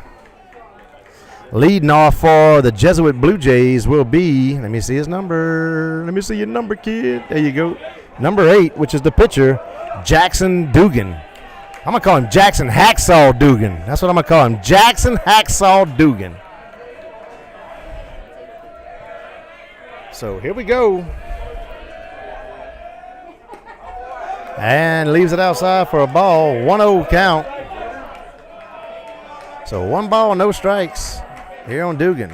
Speaker 1: Leading off for the Jesuit Blue Jays will be, let me see his number. Let me see your number, kid. There you go. Number 8, which is the pitcher, Jackson Dugan. I'm going to call him Jackson Hacksaw Dugan. That's what I'm going to call him, Jackson Hacksaw Dugan. So here we go. And leaves it outside for a ball. 1-0 count. So 1 ball, no strikes here on Dugan.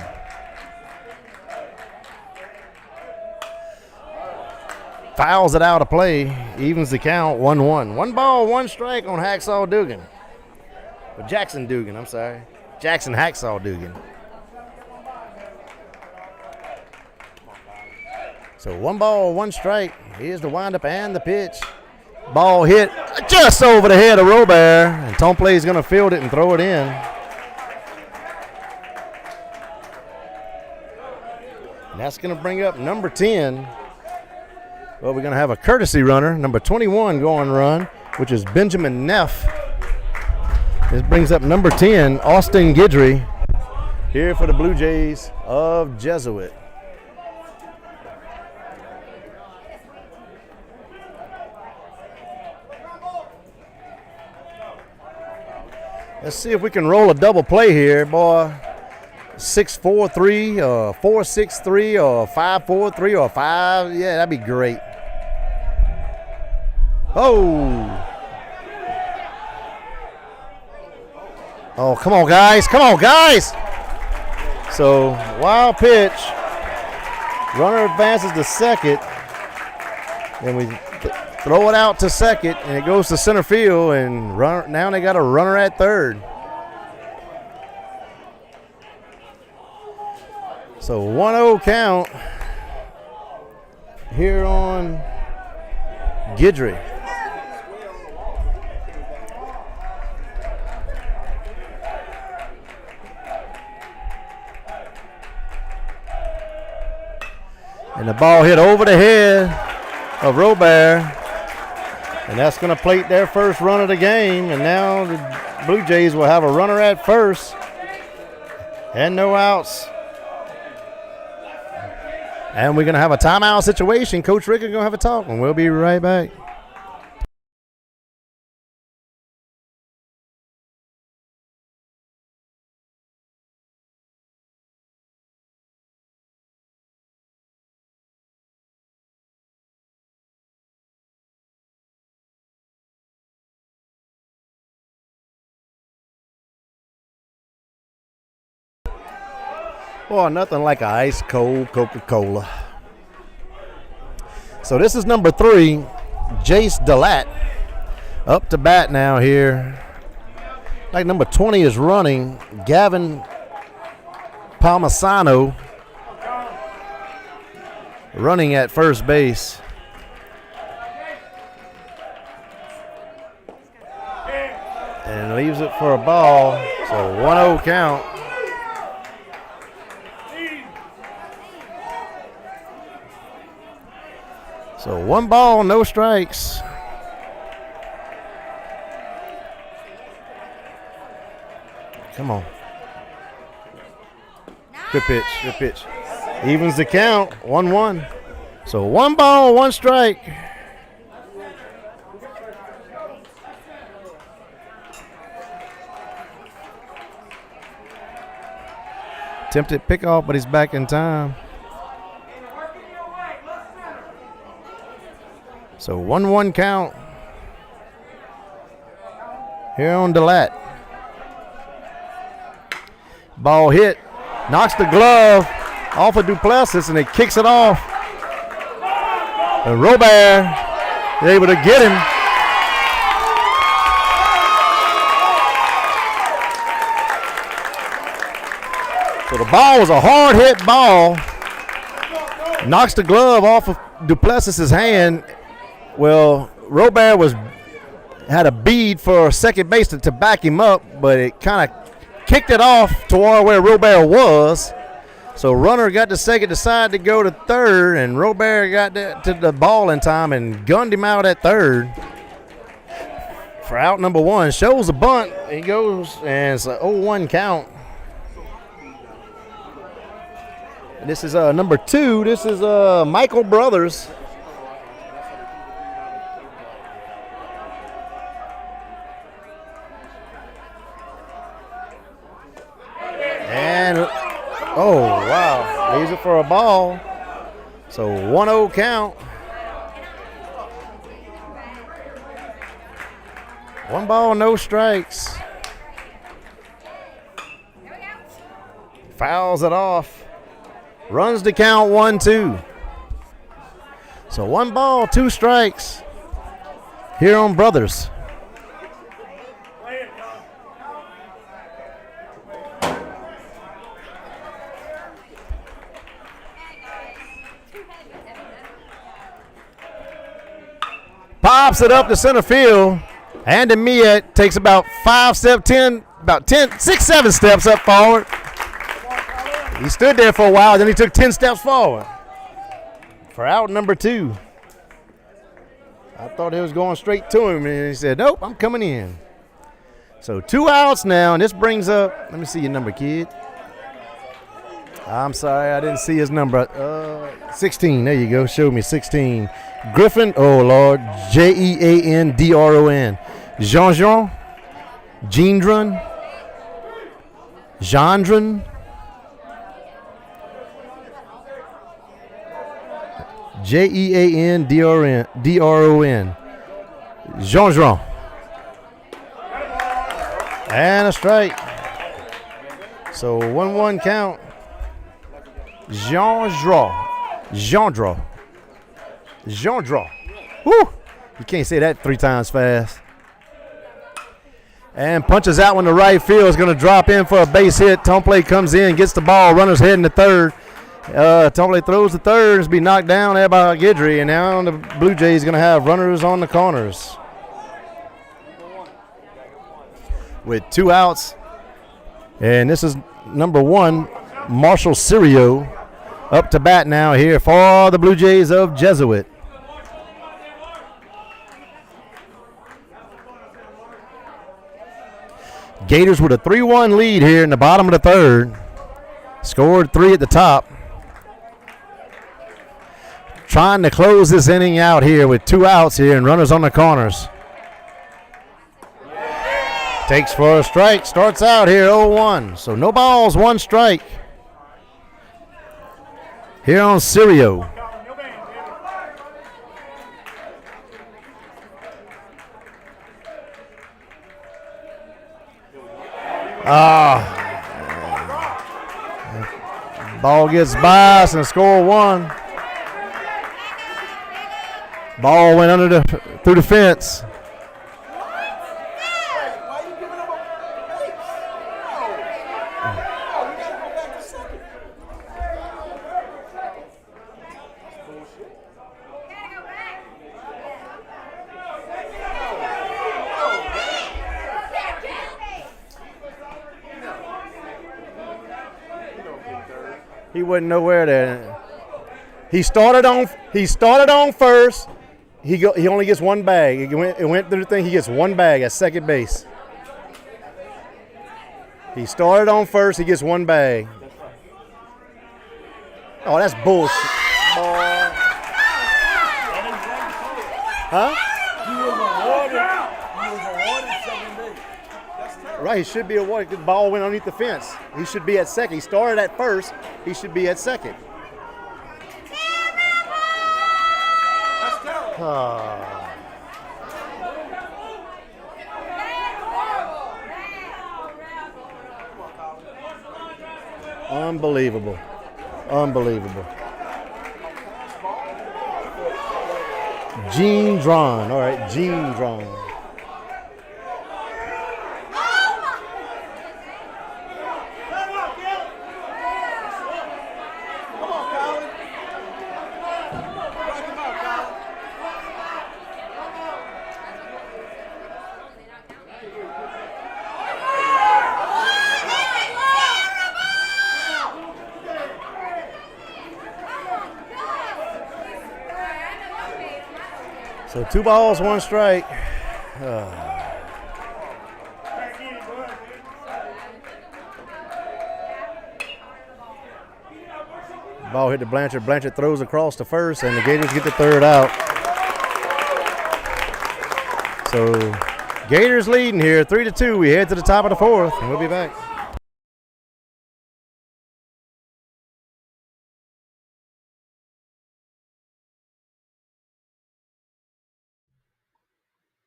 Speaker 1: Fouls it out of play, evens the count, 1-1. 1 ball, 1 strike on Hacksaw Dugan. Or Jackson Dugan, I'm sorry. Jackson Hacksaw Dugan. So 1 ball, 1 strike. Here's the windup and the pitch. Ball hit just over the head of Robert, and Tomplay is going to field it and throw it in. And that's going to bring up number 10. Well, we're going to have a courtesy runner, number 21 going run, which is Benjamin Neff. This brings up number 10, Austin Guidry, here for the Blue Jays of Jesuit. Let's see if we can roll a double play here, boy. 6-4-3, or 4-6-3, or 5-4-3, or 5. Yeah, that'd be great. Oh. Oh, come on, guys. Come on, guys. So, wild pitch. Runner advances to second. Then we throw it out to second, and it goes to center field, and now they got a runner at third. So 1-0 count here on Guidry. And the ball hit over the head of Robert. And that's going to plate their first run of the game. And now the Blue Jays will have a runner at first and no outs. And we're going to have a timeout situation. Coach Rick is going to have a talk, and we'll be right back. Boy, nothing like an ice cold Coca-Cola. So this is number 3, Jace Delat, up to bat now here. Like number 20 is running, Gavin Palmisano. running at first base. And leaves it for a ball. So 1-0 count. So 1 ball, no strikes. Come on. Good pitch, good pitch. Evens the count, 1-1. So 1 ball, 1 strike. Attempted pickoff, but he's back in time. So 1-1 count here on Delat. Ball hit, knocks the glove off of Duplessis, and it kicks it off. And Robert is able to get him. So the ball was a hard hit ball. Knocks the glove off of Duplessis' hand. Well, Robert had a bead for second base to back him up, but it kind of kicked it off toward where Robert was. So runner got to second, decided to go to third, and Robert got to the ball in time and gunned him out at third. For out number 1, shows a bunt. He goes, and it's an 0-1 count. This is number 2. This is Michael Brothers. And, oh, wow, leaves it for a ball. So 1-0 count. 1 ball, no strikes. Fouls it off. Runs the count 1-2. So 1 ball, 2 strikes here on Brothers. Pops it up to center field. And Miet takes about 6, 7 steps up forward. He stood there for a while, then he took 10 steps forward. For out number 2. I thought he was going straight to him, and he said, nope, I'm coming in. So 2 outs now, and this brings up, let me see your number, kid. I'm sorry, I didn't see his number. 16, there you go, show me 16. Griffin, oh Lord, Jeandron. Jean-Jean, Gendron, Gendron, Jeandron, Jean-Jean. And a strike. So 1-1 count. Jean-Jean. Woo! You can't say that 3 times fast. And punches out when the right field is going to drop in for a base hit. Tomple comes in, gets the ball, runners heading to third. Tomple throws to third, it's be knocked down there by Guidry, and now the Blue Jays going to have runners on the corners. With 2 outs. And this is number 1, Marshall Sirio, up to bat now here for the Blue Jays of Jesuit. Gators with a 3-1 lead here in the bottom of the 3rd. Scored 3 at the top. Trying to close this inning out here with 2 outs here and runners on the corners. Takes for a strike. Starts out here 0-1. So no balls, 1 strike. Here on Sirio. Ball gets by us and score 1. Ball went through the fence. He wasn't nowhere there. He started on first. He only gets one bag. It went through the thing. He gets one bag at second base. He started on first. He gets one bag. Oh, that's bullshit. Huh? Right, he should be awarded. The ball went underneath the fence. He should be at second. He started at first. He should be at second. Unbelievable. Unbelievable. Gene Drawn. All right, Gene Drawn. So 2 balls, 1 strike. Ball hit to Blanchard. Blanchard throws across to first, and the Gators get the third out. So Gators leading here, 3-2. We head to the top of the 4th, and we'll be back.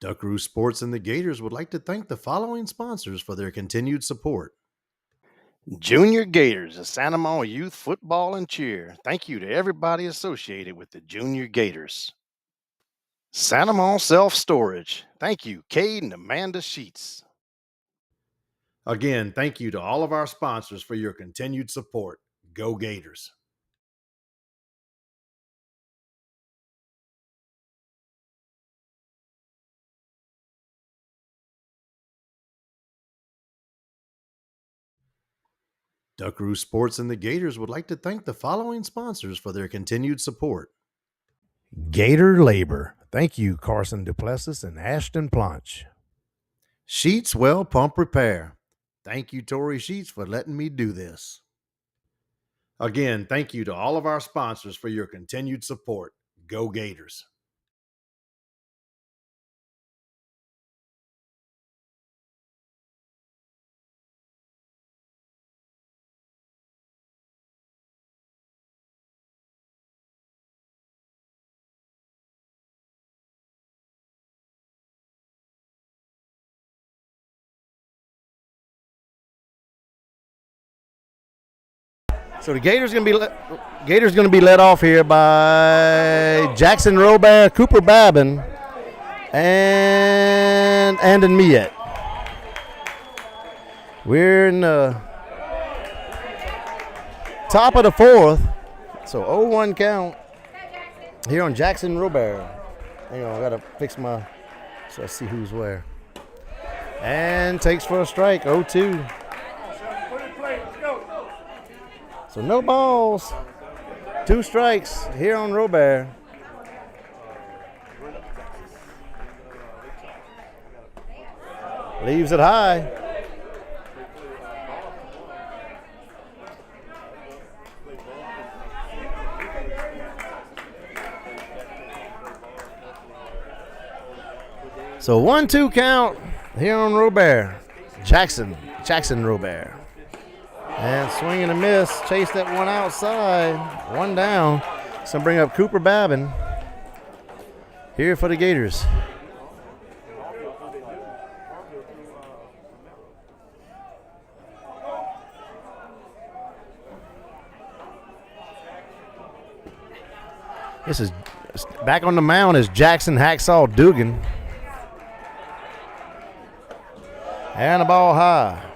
Speaker 2: Duckaroo Sports and the Gators would like to thank the following sponsors for their continued support. Junior Gators of Santa Monica Youth Football and Cheer. Thank you to everybody associated with the Junior Gators. Santa Monica Self Storage. Thank you, Cade and Amanda Sheets. Again, thank you to all of our sponsors for your continued support. Go Gators. Duckaroo Sports and the Gators would like to thank the following sponsors for their continued support.
Speaker 1: Gator Labor. Thank you, Carson Duplessis and Ashton Planch.
Speaker 2: Sheets Well Pump Repair. Thank you, Tori Sheets, for letting me do this. Again, thank you to all of our sponsors for your continued support. Go Gators.
Speaker 1: So the Gators going to be led off here by Jackson Robert, Cooper Babin, and Andon Miet. We're in the top of the 4th, so 0-1 count here on Jackson Robert. Hang on, I gotta fix my so I see who's where. And takes for a strike, 0-2. So no balls, 2 strikes here on Robert. Leaves it high. So 1-2 count here on Robert. Jackson Robert. And swing and a miss. Chase that one outside. 1 down. So bring up Cooper Babin here for the Gators. This is back on the mound is Jackson Hacksaw Dugan. And the ball high.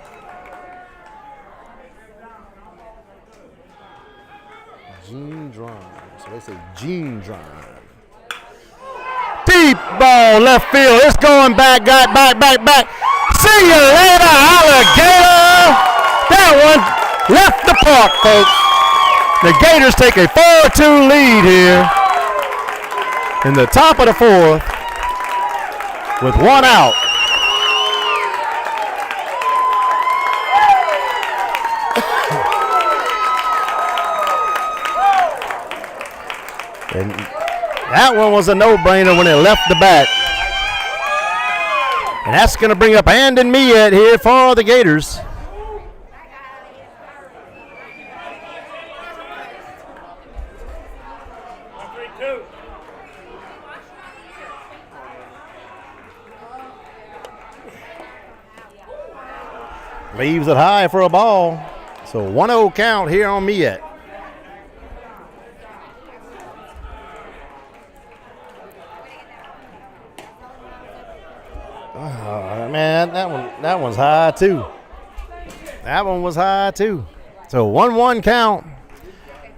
Speaker 1: Gene Drawn. So they say Gene Drawn. Deep ball left field. It's going back. Back. See you later, alligator. That one left the park, folks. The Gators take a 4-2 lead here in the top of the fourth with one out. And that one was a no-brainer when it left the bat. And that's going to bring up Andon Miet here for the Gators. Leaves it high for a ball. So 1-0 count here on Miet. Man, that one's high too. That one was high too. So 1-1 count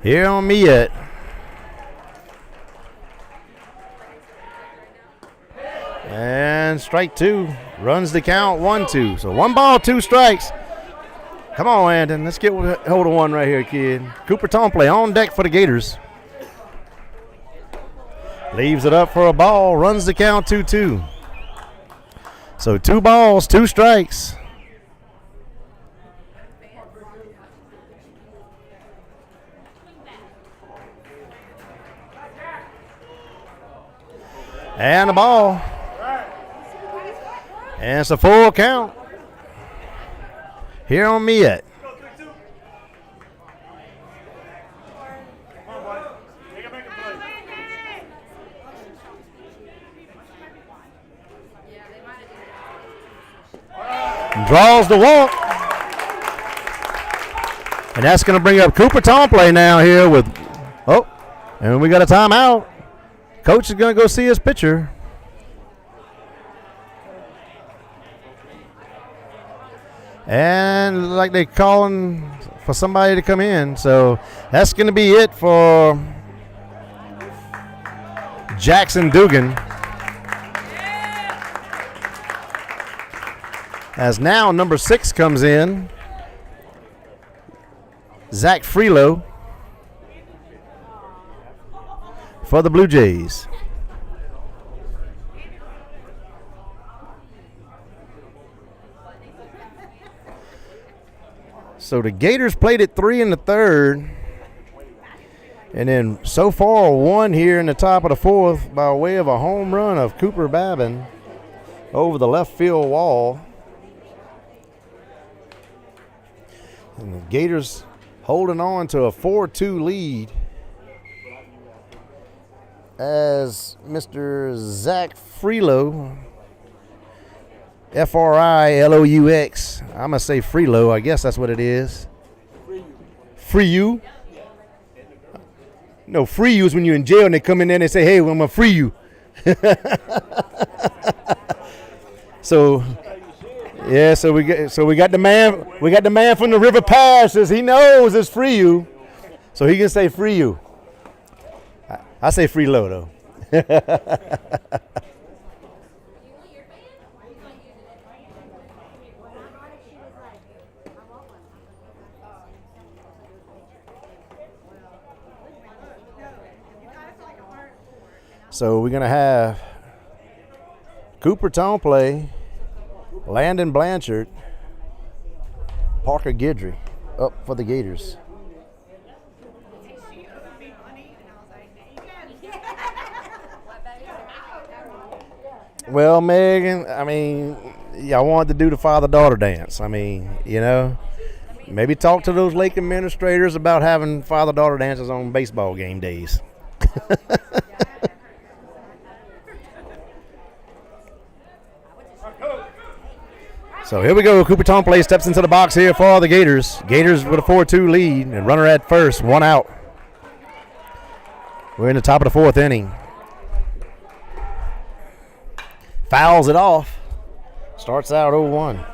Speaker 1: here on Miet. And strike two. Runs the count 1-2. So 1 ball, 2 strikes. Come on, Andon. Let's get hold of one right here, kid. Cooper Tomplay on deck for the Gators. Leaves it up for a ball. Runs the count 2-2. So 2 balls, 2 strikes. And the ball. And it's a full count here on Miet. Draws the walk. And that's going to bring up Cooper Tomplay now here with, and we got a timeout. Coach is going to go see his pitcher. And like they're calling for somebody to come in. So that's going to be it for Jackson Dugan. As now number 6 comes in, Zach Freelo for the Blue Jays. So the Gators played at 3 in the third. And then so far 1 here in the top of the fourth by way of a home run of Cooper Babin over the left field wall. And the Gators holding on to a 4-2 lead as Mr. Zach Freelo, F-R-I-L-O-U-X. I'm going to say Freelo. I guess that's what it is. Free you? No, free you is when you're in jail and they come in there and they say, hey, I'm going to free you. So, yeah, so we got the man from the River Pass says he knows it's free you. So he can say free you. I say free low though. So we're going to have Cooper Tomplay, Landon Blanchard, Parker Guidry up for the Gators. Well, Megan, I mean, I wanted to do the father-daughter dance. I mean, you know, maybe talk to those lake administrators about having father-daughter dances on baseball game days. So here we go. Cooper Tomplay steps into the box here for the Gators. Gators with a 4-2 lead and runner at first, 1 out. We're in the top of the fourth inning. Fouls it off. Starts out 0-1.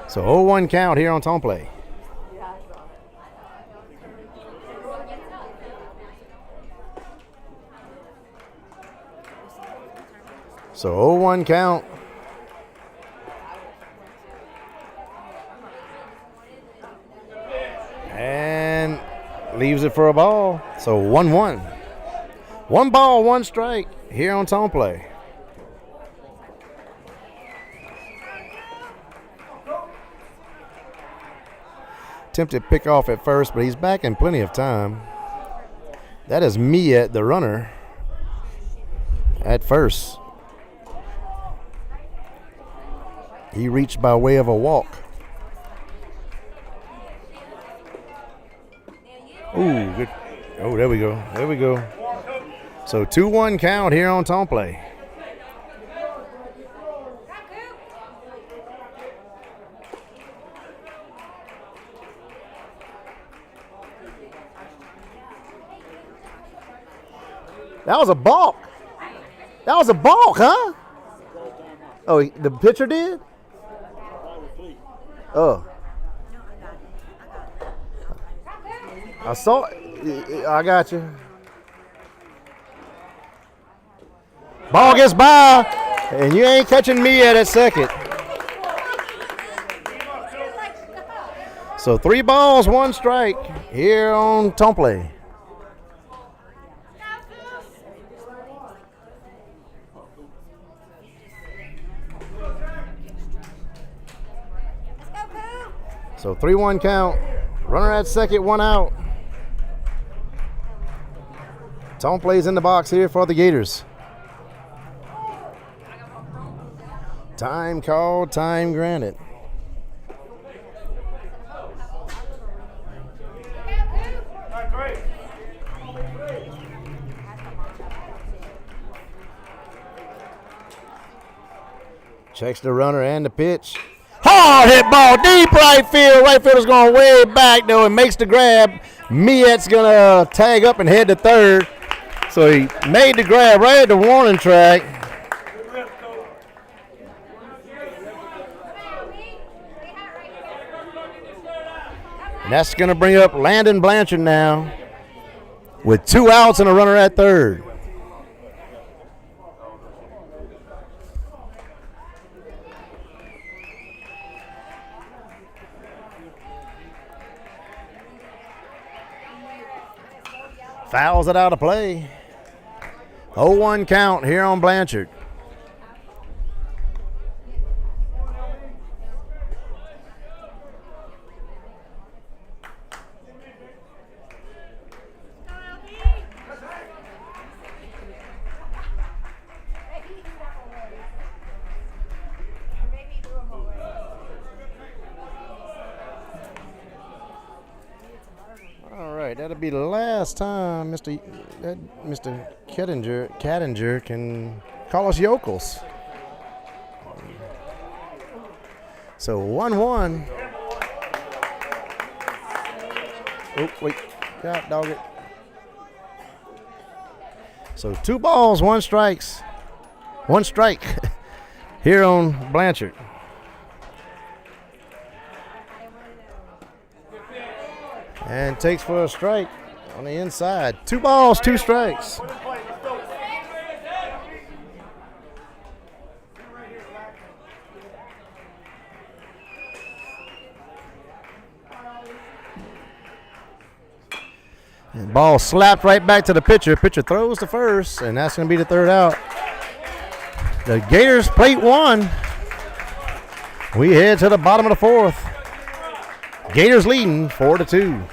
Speaker 1: So 0-1 count here on Tomplay. So 0-1 count. And leaves it for a ball. So 1-1. 1 ball, 1 strike here on Tone Play. Attempted pick off at first, but he's back in plenty of time. That is Mia, the runner, at first. He reached by way of a walk. Ooh, good. Oh, there we go. There we go. So 2-1 count here on Tone Play. That was a balk. That was a balk, huh? Oh, the pitcher did? Oh. I saw it. I got you. Ball gets by, and you ain't catching me at that second. So 3 balls, 1 strike here on Tone Play. So 3-1 count. Runner at second, 1 out. Tone Play's in the box here for the Gators. Time called, time granted. Checks the runner and the pitch. Hard hit ball, deep right field. Right fielder's going way back though and makes the grab. Miet's gonna tag up and head to third. So he made the grab right at the warning track. And that's gonna bring up Landon Blanchard now with 2 outs and a runner at third. Fouls it out of play. 0-1 count here on Blanchard. That'll be the last time Mr. Cattinger can call us yokels. So 1-1. Oh, wait. God, dog it. So 2 balls, 1 strike here on Blanchard. And takes for a strike on the inside. 2 balls, 2 strikes. And ball slapped right back to the pitcher. Pitcher throws to first, and that's going to be the 3rd out. The Gators plate 1. We head to the bottom of the 4th. Gators leading 4-2.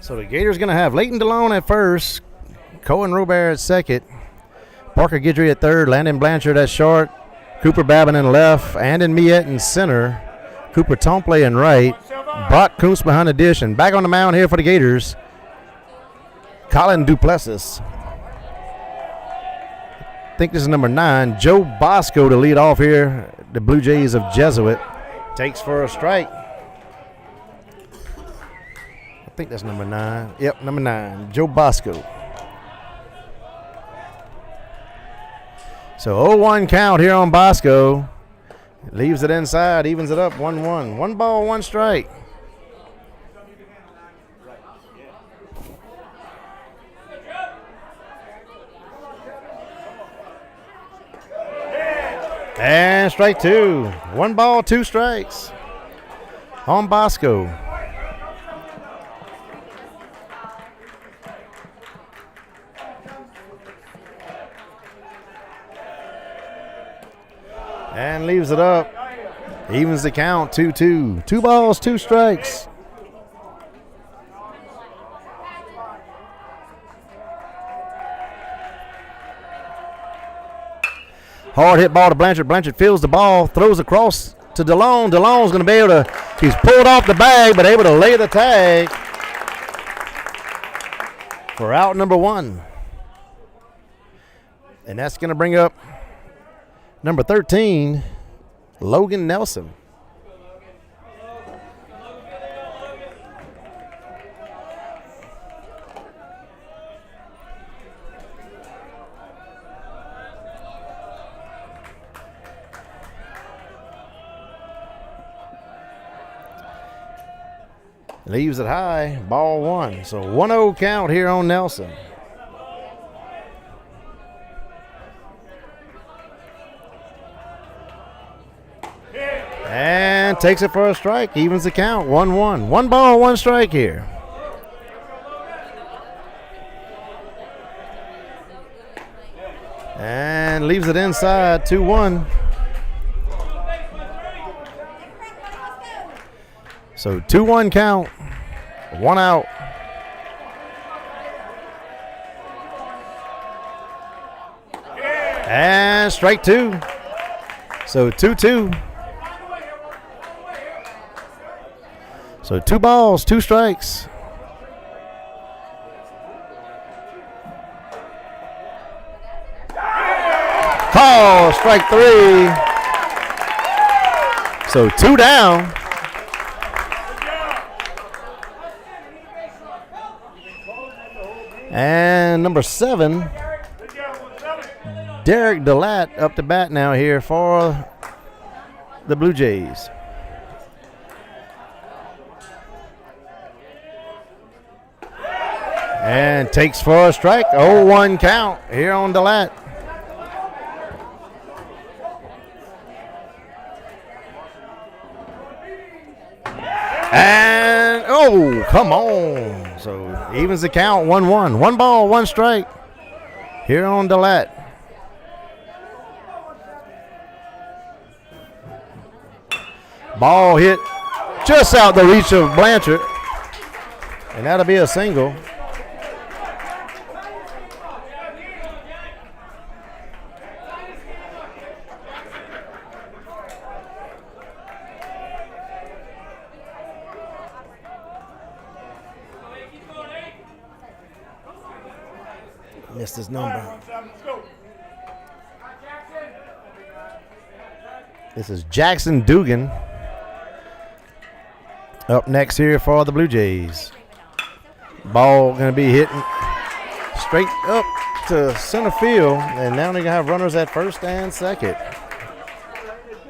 Speaker 1: So the Gators going to have Leighton DeLone at first, Cohen Robert at second, Parker Guidry at third, Landon Blanchard at short, Cooper Babin in left, Andon Miette in center, Cooper Tomplay in right, Brock Kuntz behind the dish, and back on the mound here for the Gators, Colin Duplessis. I think this is number 9, Joe Bosco to lead off here. The Blue Jays of Jesuit takes for a strike. I think that's number 9. Yep, number 9, Joe Bosco. So 0-1 count here on Bosco. Leaves it inside, evens it up 1-1. 1 ball, 1 strike. And strike 2. 1 ball, 2 strikes on Bosco. And leaves it up. Evens the count, 2-2. 2 balls, 2 strikes. Hard hit ball to Blanchard. Blanchard fields the ball, throws across to DeLone. DeLone's going to be able to, he's pulled off the bag, but able to lay the tag for out number 1. And that's going to bring up number 13, Logan Nelson. Leaves it high, ball 1. So 1-0 count here on Nelson. And takes it for a strike, evens the count, 1-1. 1 ball, 1 strike here. And leaves it inside, 2-1. So 2-1 count, 1 out. And strike 2. So 2-2. So 2 balls, 2 strikes. Call, strike 3. So 2 down. And number 7, Derek DeLatte up to bat now here for the Blue Jays. And takes for a strike, 0-1 count here on DeLatte. And, oh, come on. So evens the count, 1-1. 1 ball, 1 strike here on DeLatte. Ball hit just out the reach of Blanchard. And that'll be a single. Missed his number. This is Jackson Dugan up next here for the Blue Jays. Ball going to be hitting straight up to center field, and now they're going to have runners at first and second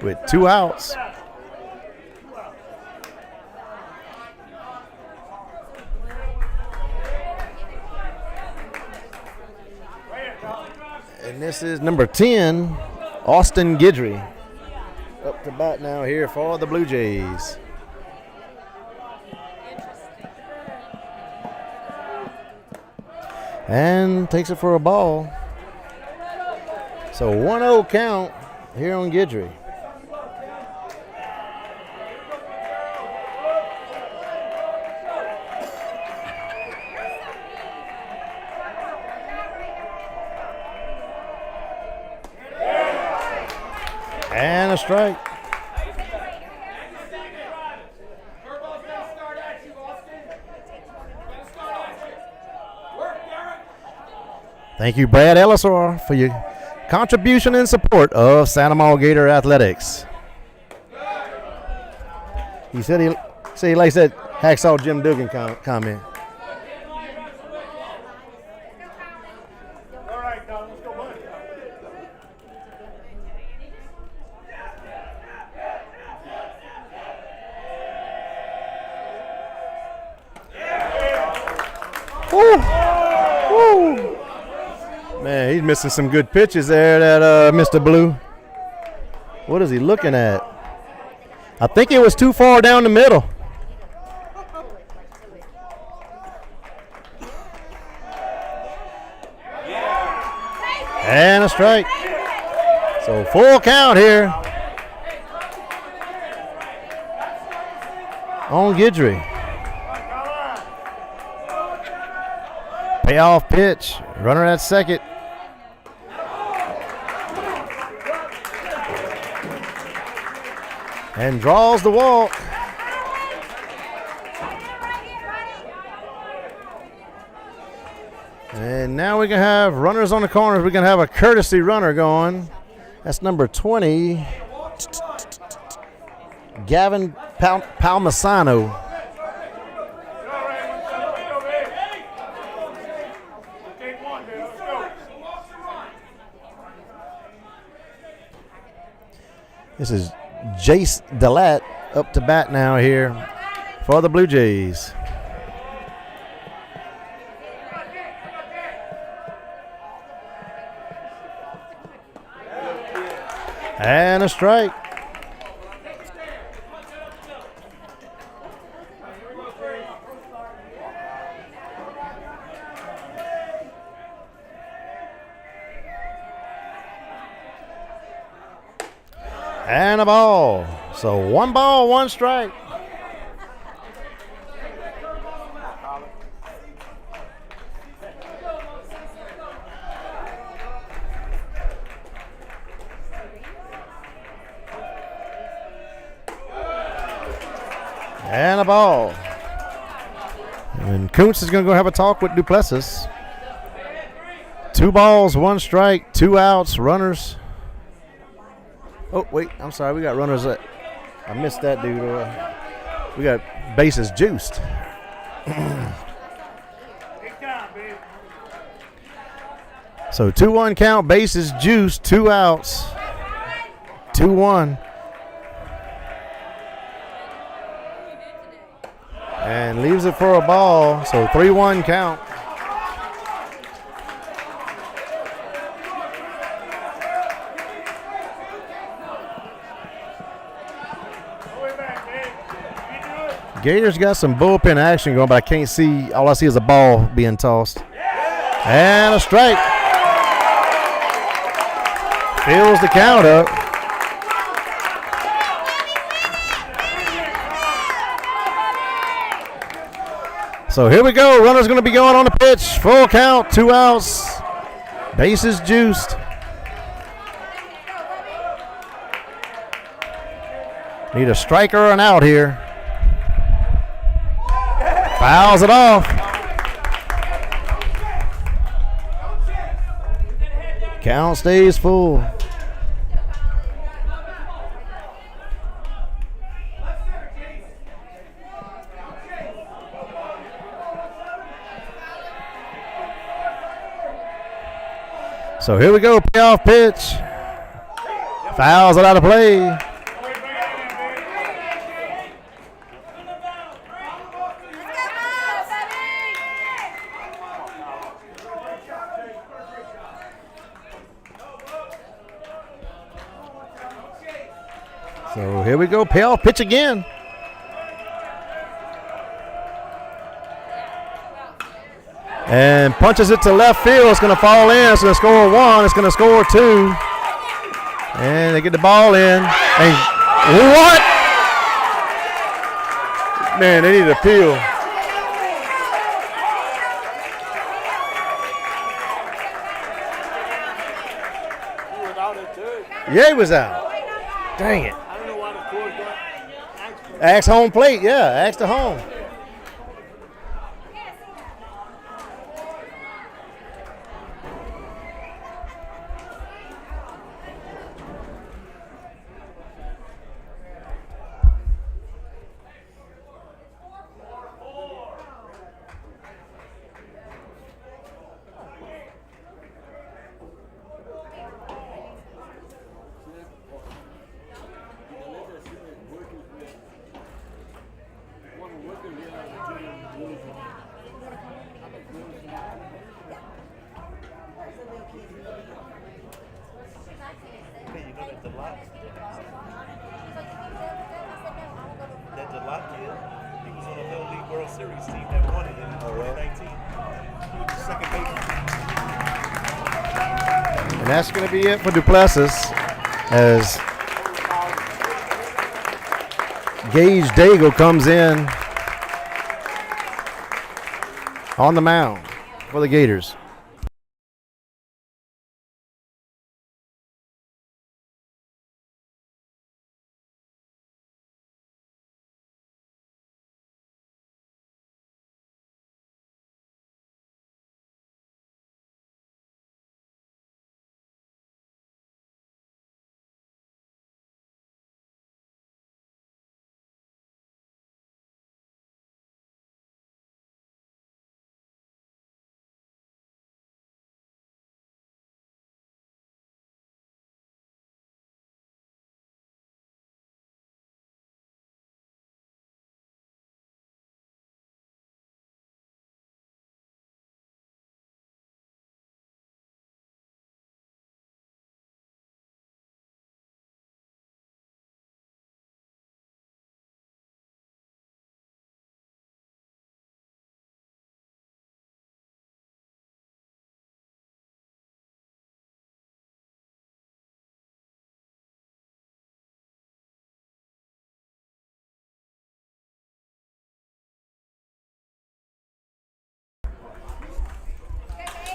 Speaker 1: with 2 outs. And this is number 10, Austin Guidry, up to bat now here for the Blue Jays. And takes it for a ball. So 1-0 count here on Guidry. And a strike. Thank you, Brad Ellisor, for your contribution and support of Santa Maria Gator Athletics. He said he likes that Hacksaw Jim Duggan comment.
Speaker 4: All right, Don, let's go, buddy.
Speaker 1: Woo. Man, he's missing some good pitches there, that Mr. Blue. What is he looking at? I think it was too far down the middle. And a strike. So full count here on Guidry. Payoff pitch. Runner at second. And draws the walk. And now we can have runners on the corners. We can have a courtesy runner going. That's number 20, Gavin Palmasano. This is Jace Delat up to bat now here for the Blue Jays. And a strike. And a ball. So 1 ball, 1 strike. And a ball. And Kuntz is going to go have a talk with Duplessis. 2 balls, 1 strike, 2 outs, runners. Oh, wait, I'm sorry. We got runners at. I missed that, dude. We got bases juiced. So 2-1 count, bases juiced, 2 outs, 2-1. And leaves it for a ball, so 3-1 count. Gators got some bullpen action going, but I can't see. All I see is a ball being tossed. And a strike. Fills the count up. So here we go. Runner's going to be going on the pitch. Full count, 2 outs. Bases juiced. Need a striker or an out here. Fouls it off. Count stays full. So here we go, payoff pitch. Fouls it out of play. So here we go, payoff pitch again. And punches it to left field. It's going to fall in. It's going to score 1. It's going to score 2. And they get the ball in. And what? Man, they need a peel. Yeah, he was out. Dang it.
Speaker 4: I don't know why the court got axe.
Speaker 1: Axe home plate, yeah. Axe to home.
Speaker 5: That Delot kid, he was on the Little League World Series team that won it in 2019. He was the second baseman.
Speaker 1: And that's going to be it for Duplessis as Gage Daigle comes in on the mound for the Gators.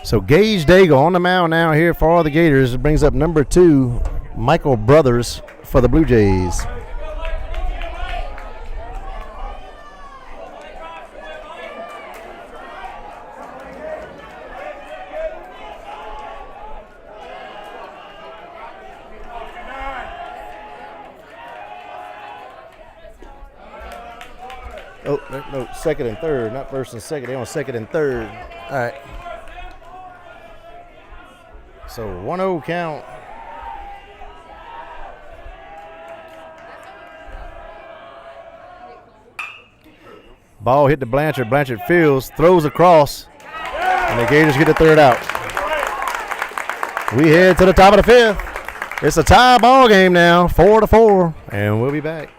Speaker 1: So Gage Daigle on the mound now here for all the Gators. It brings up number 2, Michael Brothers for the Blue Jays. Oh, no, second and third, not first and second. They're on second and third. All right. So 1-0 count. Ball hit to Blanchard. Blanchard fields, throws across, and the Gators get the third out. We head to the top of the 5th. It's a tie ball game now, 4-4, and we'll be back.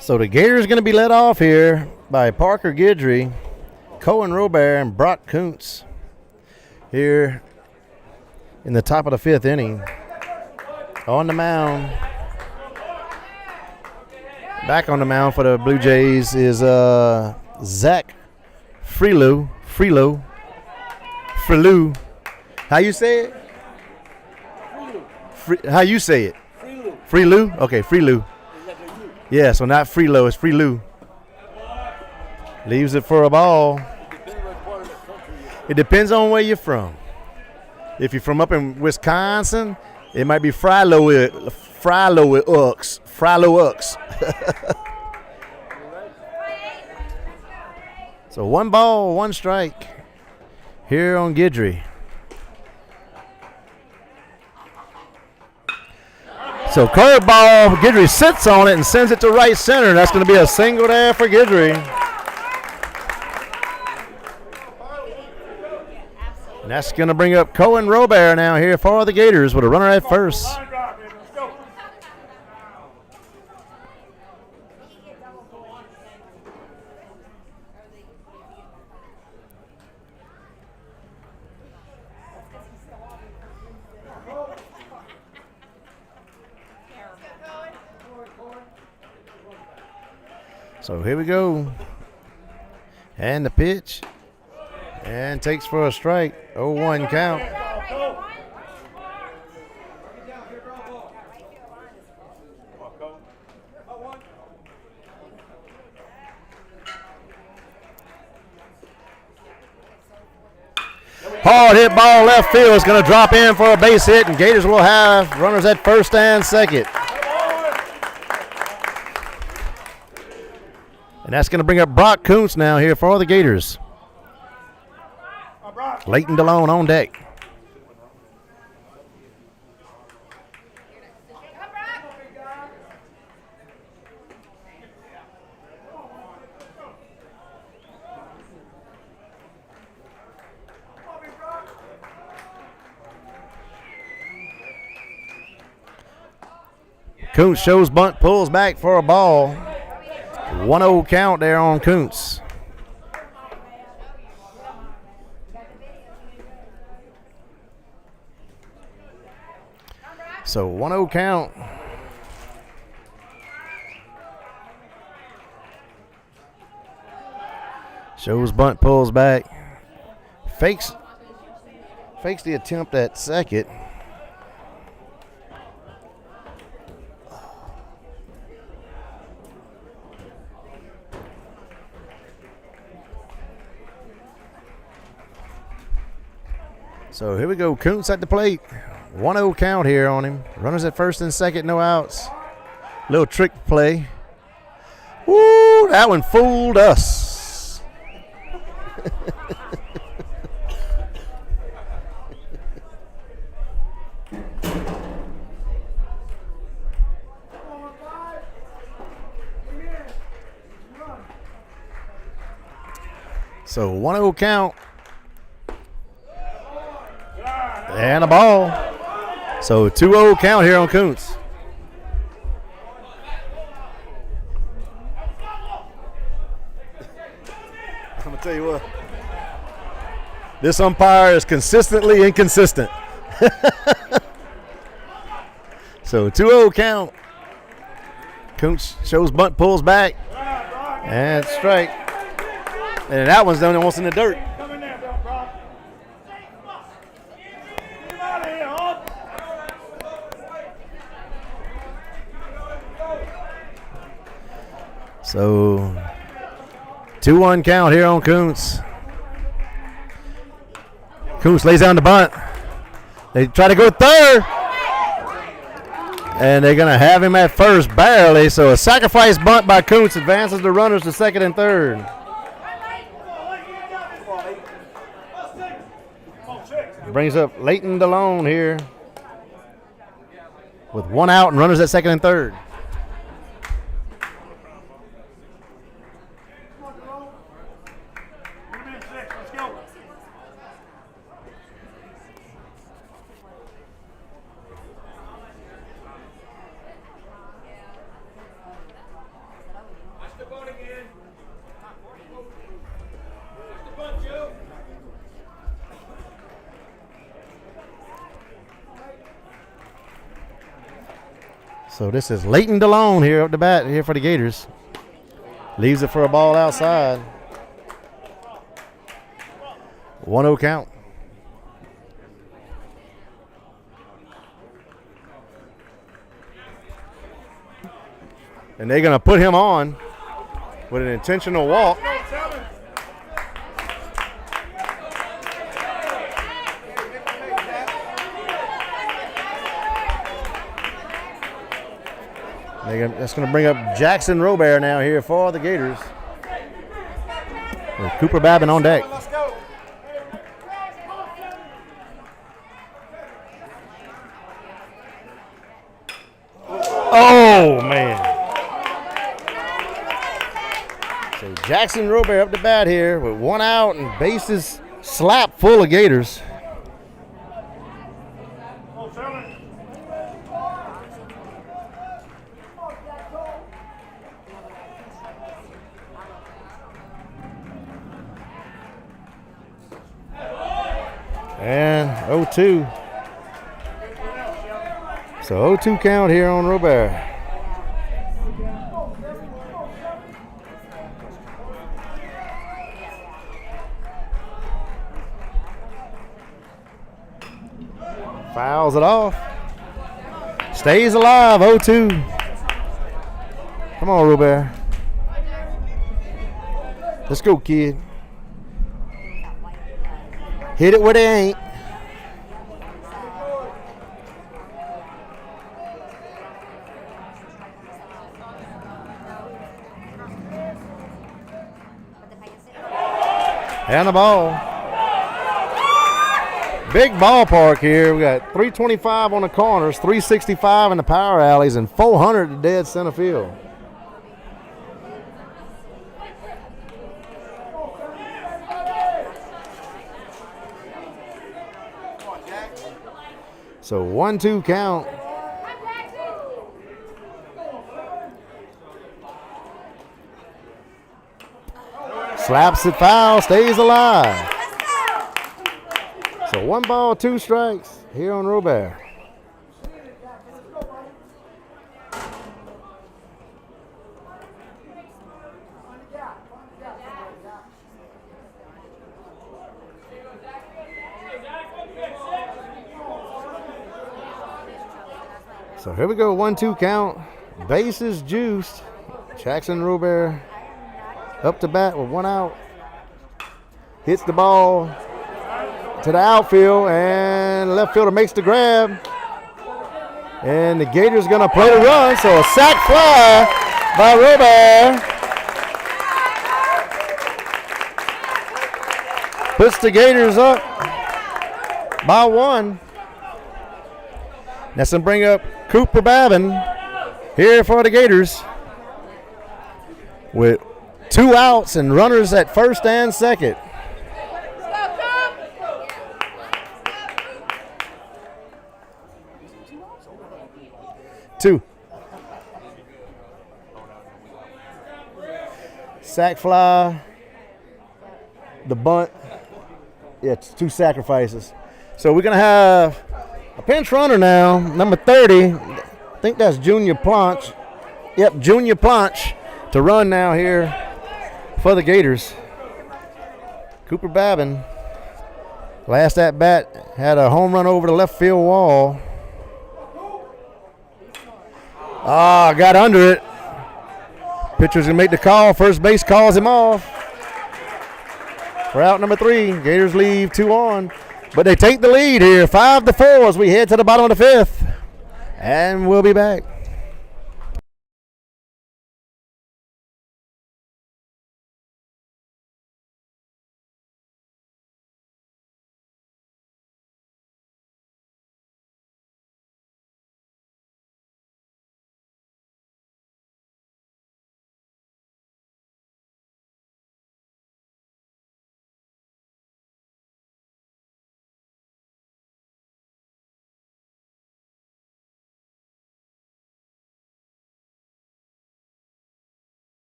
Speaker 1: So the Gators going to be led off here by Parker Guidry, Cohen Robert, and Brock Kuntz here in the top of the 5th inning. On the mound Back on the mound for the Blue Jays is Zach Freelou. How you say it? How you say it? Freelou. Okay, Freelou. Yeah, so not Freelo, it's Freelou. Leaves it for a ball. It depends on where you're from. If you're from up in Wisconsin, it might be Frilo Ux. So 1 ball, 1 strike here on Guidry. So curveball, Guidry sits on it and sends it to right center. That's going to be a single there for Guidry. And that's going to bring up Cohen Robert now here for the Gators with a runner at first. So here we go. And the pitch. And takes for a strike. 0-1 count. Hard hit ball left field is going to drop in for a base hit, and Gators will have runners at first and second. And that's going to bring up Brock Kuntz now here for the Gators. Leighton DeLone on deck. Kuntz shows bunt, pulls back for a ball. 1-0 count there on Kuntz. So 1-0 count. Shows bunt, pulls back. Fakes the attempt at second. So here we go. Kuntz at the plate. 1-0 count here on him. Runners at first and second, no outs. Little trick play. Woo, that one fooled us. So 1-0 count. And a ball. So 2-0 count here on Kuntz. I'm going to tell you what. This umpire is consistently inconsistent. So 2-0 count. Kuntz shows bunt, pulls back. And strike. And that one's done almost in the dirt. So 2-1 count here on Kuntz. Kuntz lays down the bunt. They try to go third. And they're going to have him at first barely. So a sacrifice bunt by Kuntz advances the runners to second and third. Brings up Leighton DeLone here with 1 out and runners at second and third. So this is Leighton DeLone here up the bat here for the Gators. Leaves it for a ball outside. 1-0 count. And they're going to put him on with an intentional walk. That's going to bring up Jackson Robert now here for the Gators. With Cooper Babin on deck. Oh, man. So Jackson Robert up the bat here with 1 out and bases slapped full of Gators. And 0-2. So 0-2 count here on Robert. Fouls it off. Stays alive, 0-2. Come on, Robert. Let's go, kid. Hit it where they ain't. And the ball. Big ballpark here. We got 325 on the corners, 365 in the power alleys, and 400 to dead center field. So 1-2 count. Slaps it foul, stays alive. So 1 ball, 2 strikes here on Robert. So here we go, 1-2 count. Bases juiced. Jackson Robert up to bat with 1 out. Hits the ball to the outfield, and left fielder makes the grab. And the Gators gonna play the run, so a sac fly by Robert. Puts the Gators up by 1. That's gonna bring up Cooper Babin here for the Gators with 2 outs and runners at first and second. Two. Sac fly, the bunt. Yeah, it's 2 sacrifices. So we're gonna have a pinch runner now, number 30. I think that's Junior Planch. Yep, Junior Planch to run now here for the Gators. Cooper Babin, last at bat, had a home run over the left field wall. Got under it. Pitcher's gonna make the call. First base calls him off. For out number 3, Gators leave 2 on. But they take the lead here, 5-4 as we head to the bottom of the 5th. And we'll be back.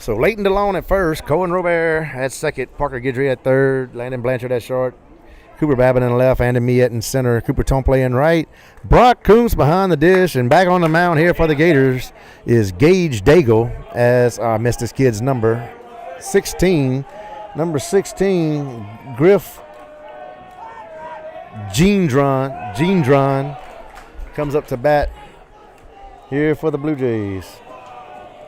Speaker 1: So Leighton DeLone at first, Cohen Robert at second, Parker Guidry at third, Landon Blanchard at short, Cooper Babin in left, Andy Miette in center, Cooper Tomplay in right, Brock Coombs behind the dish, and back on the mound here for the Gators is Gage Daigle, as I missed this kid's number 16. Number 16, Griff Jeandron comes up to bat here for the Blue Jays.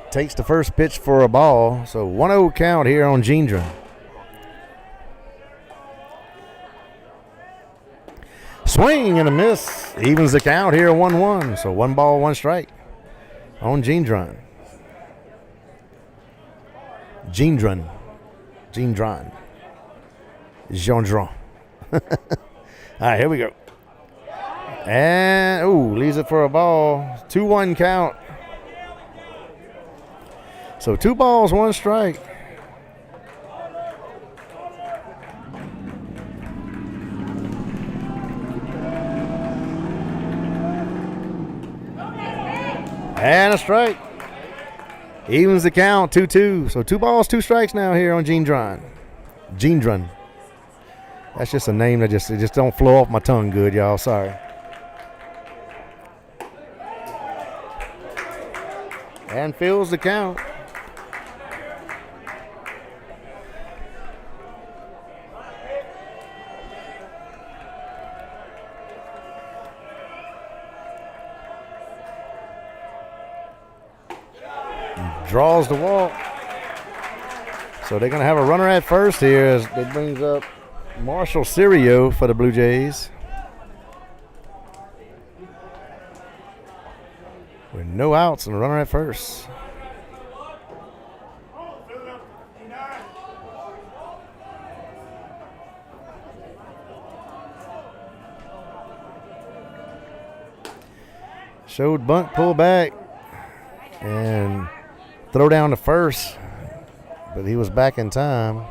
Speaker 1: Takes the first pitch for a ball, so 1-0 count here on Jeandron. Swing and a miss. Evens the count here, 1-1. So 1 ball, 1 strike on Jeandron. Jeandron. All right, here we go. And, leaves it for a ball. 2-1 count. So 2 balls, 1 strike. And a strike. Evens the count, 2-2. So 2 balls, 2 strikes now here on Jeandron. That's just a name that just don't flow off my tongue good, y'all. Sorry. And fills the count. Draws the walk. So they're going to have a runner at first here as it brings up Marshall Serio for the Blue Jays. With no outs and a runner at first. Showed bunt, pull back, and throw down to first, but he was back in time.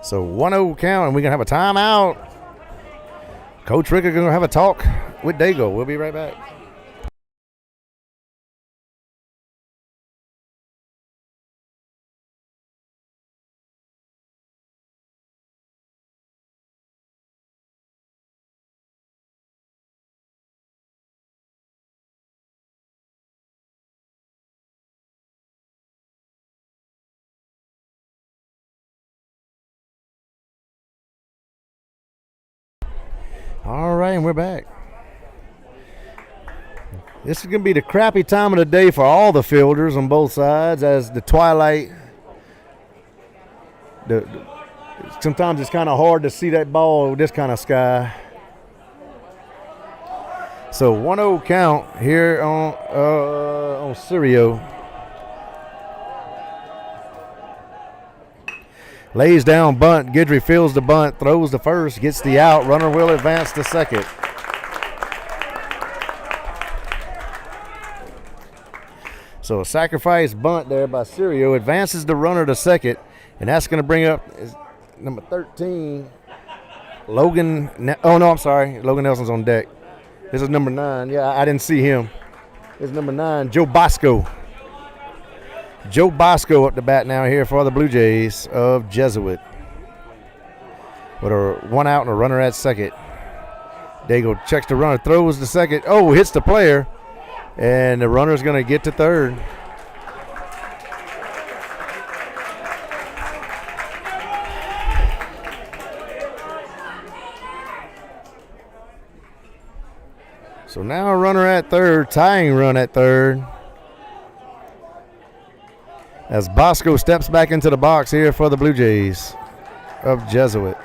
Speaker 1: So 1-0 count, and we're going to have a timeout. Coach Ricker going to have a talk with Daigle. We'll be right back. All right, and we're back. This is going to be the crappy time of the day for all the fielders on both sides as the twilight. Sometimes it's kind of hard to see that ball with this kind of sky. So 1-0 count here on Serio. Lays down bunt. Guidry fields the bunt, throws the first, gets the out. Runner will advance to second. So a sacrifice bunt there by Serio advances the runner to second, and that's going to bring up number 13, Logan. Oh, no, I'm sorry. Logan Nelson's on deck. This is number 9. Yeah, I didn't see him. This is number 9, Joe Bosco. Joe Bosco up the bat now here for the Blue Jays of Jesuit. With a 1 out and a runner at second. Daigle checks the runner, throws the second. Oh, hits the player. And the runner's going to get to third. So now a runner at third, tying run at third. As Bosco steps back into the box here for the Blue Jays of Jesuit.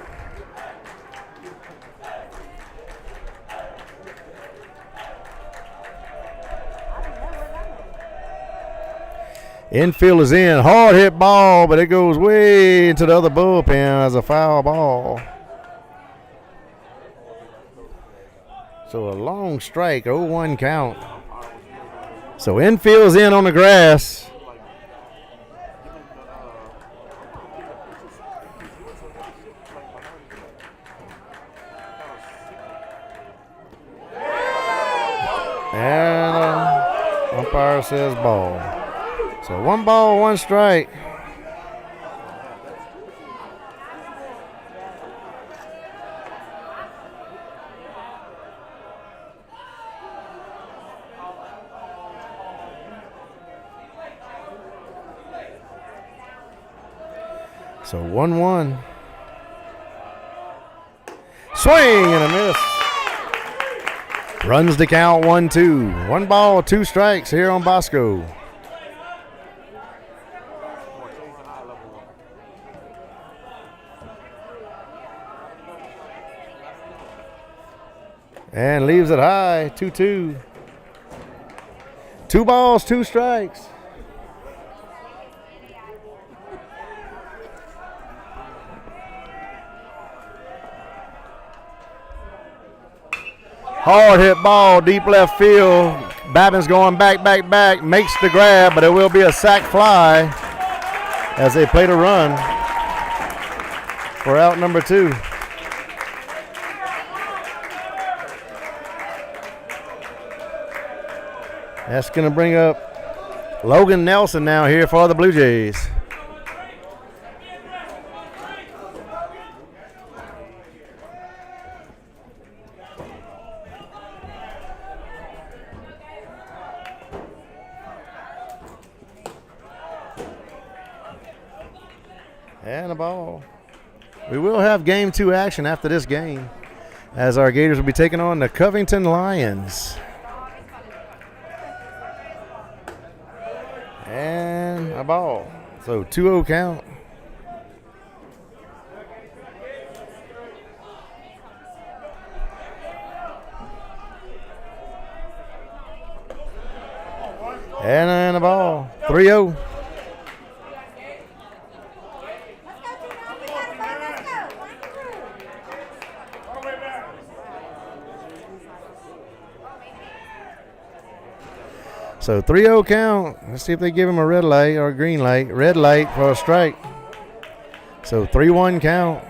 Speaker 1: Infield is in. Hard hit ball, but it goes way into the other bullpen as a foul ball. So a long strike, 0-1 count. So infield's in on the grass. And umpire says ball. So 1 ball, 1 strike. So 1-1. Swing and a miss. Runs the count 1-2. 1 ball, 2 strikes here on Bosco. And leaves it high, 2-2. 2 balls, 2 strikes. Hard hit ball, deep left field. Babin's going back, makes the grab, but it will be a sac fly as they play the run for out number 2. That's going to bring up Logan Nelson now here for the Blue Jays. And a ball. We will have game 2 action after this game as our Gators will be taking on the Covington Lions. And a ball. So 2-0 count. And a ball. 3-0. So 3-0 count. Let's see if they give him a red light or a green light. Red light for a strike. So 3-1 count.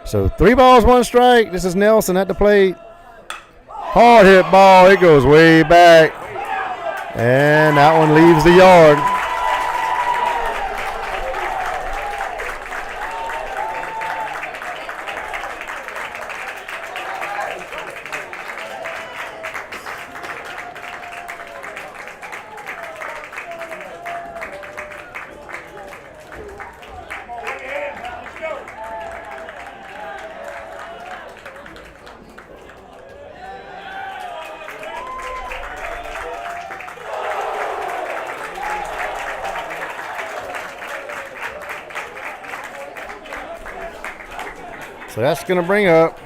Speaker 1: So 3 balls, 1 strike. This is Nelson at the plate. Hard hit ball. It goes way back. And that one leaves the yard. So that's going to bring up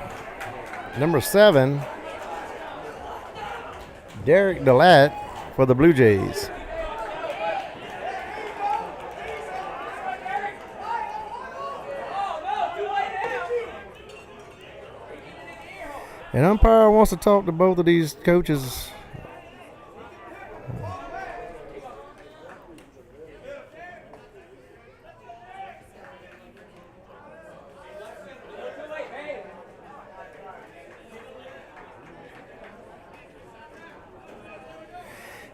Speaker 1: number 7, Derek DeLatte for the Blue Jays. And umpire wants to talk to both of these coaches.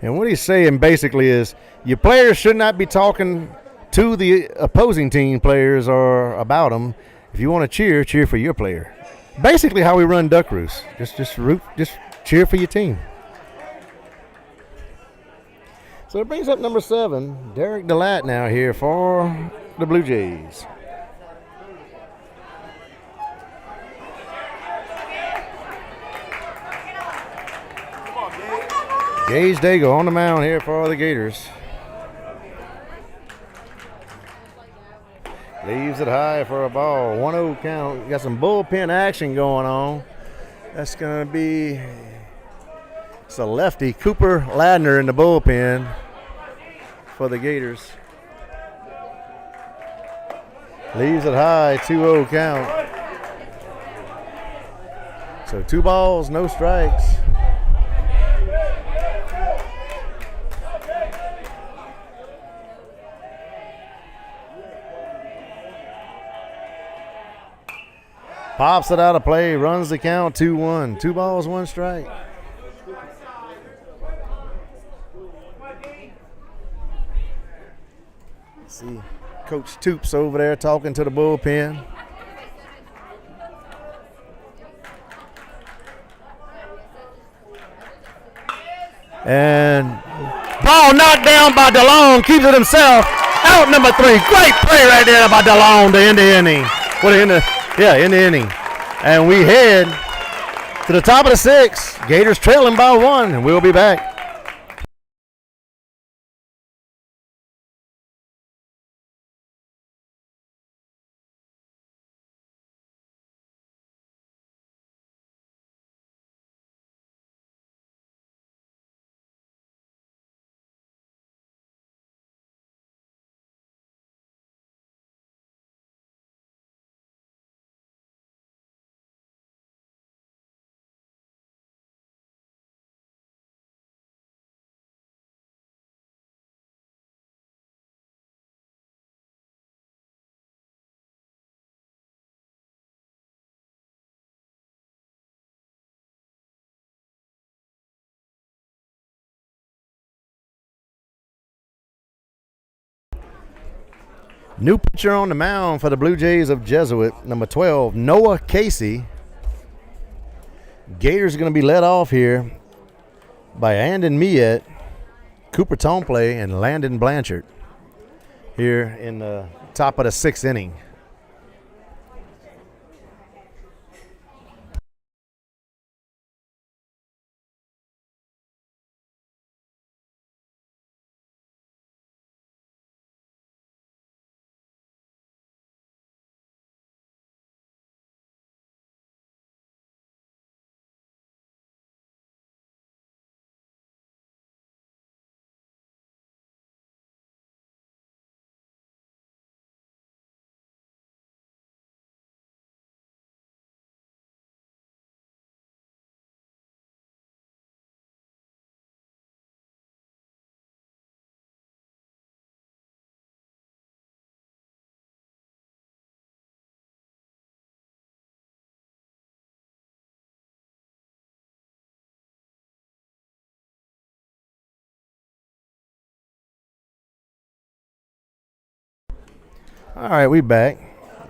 Speaker 1: And what he's saying basically is your players should not be talking to the opposing team players or about them. If you want to cheer for your player. Basically how we run Duck Roost. Just cheer for your team. So it brings up number 7, Derek DeLatte now here for the Blue Jays. Gage Dago on the mound here for the Gators. Leaves it high for a ball. 1-0 count. Got some bullpen action going on. That's going to be it's a lefty, Cooper Ladner in the bullpen for the Gators. Leaves it high, 2-0 count. So 2 balls, no strikes. Pops it out of play, runs the count 2-1. 2 balls, 1 strike. See Coach Toops over there talking to the bullpen. And ball knocked down by DeLong, keeps it himself. Out number 3. Great play right there by DeLong to end the inning. In the inning. And we head to the top of the 6th. Gators trailing by 1, and we'll be back. New pitcher on the mound for the Blue Jays of Jesuit, number 12, Noah Casey. Gators are going to be led off here by Andon Miet, Cooper Tomple, and Landon Blanchard here in the top of the 6th inning. All right, we back.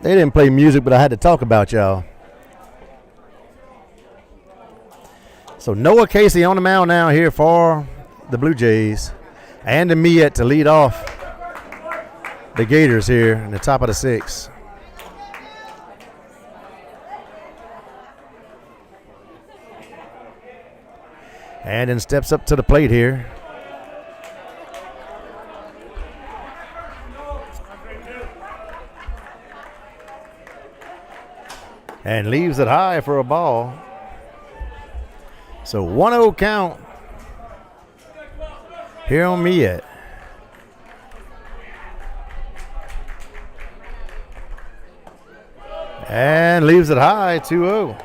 Speaker 1: They didn't play music, but I had to talk about y'all. So Noah Casey on the mound now here for the Blue Jays. Andon Miet to lead off the Gators here in the top of the 6th. Andon steps up to the plate here. And leaves it high for a ball. So 1-0 count here on Miet. And leaves it high, 2-0.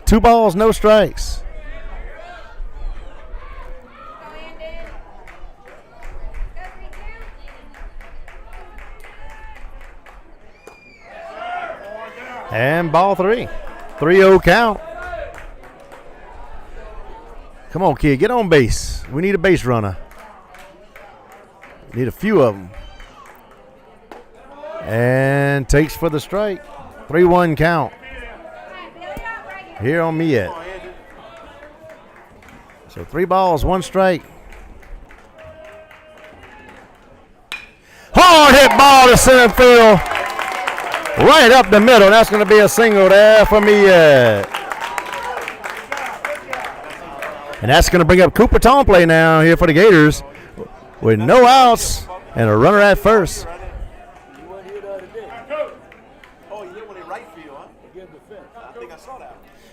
Speaker 1: 2 balls, no strikes. And ball 3. 3-0 count. Come on, kid. Get on base. We need a base runner. Need a few of them. And takes for the strike. 3-1 count. Here on Miet. So 3 balls, 1 strike. Hard hit ball to center field. Right up the middle. That's going to be a single there for Miet. And that's going to bring up Cooper Tomple now here for the Gators with no outs and a runner at first.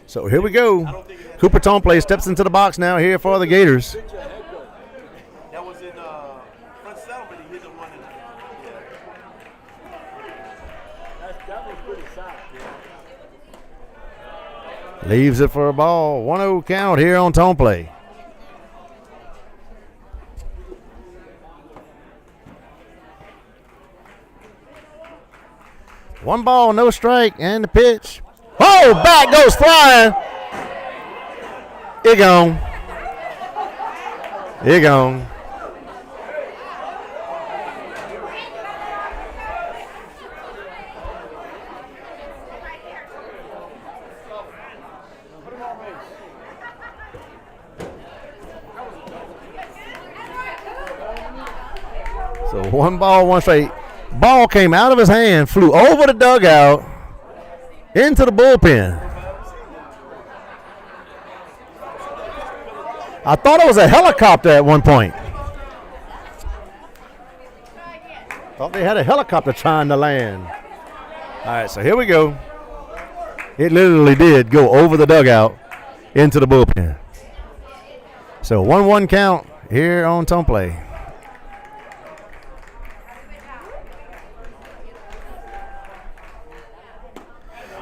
Speaker 1: So here we go. Cooper Tomple steps into the box now here for the Gators.
Speaker 5: That was in front settlement. He hit the one in that was pretty soft. Yeah.
Speaker 1: Leaves it for a ball. 1-0 count here on Tomple. One ball, no strike, and the pitch. Oh, back goes flying. It gone. It gone. So 1 ball, 1 strike. Ball came out of his hand, flew over the dugout, into the bullpen. I thought it was a helicopter at one point. Thought they had a helicopter trying to land. All right, so here we go. It literally did go over the dugout into the bullpen. So 1-1 count here on Tone Play.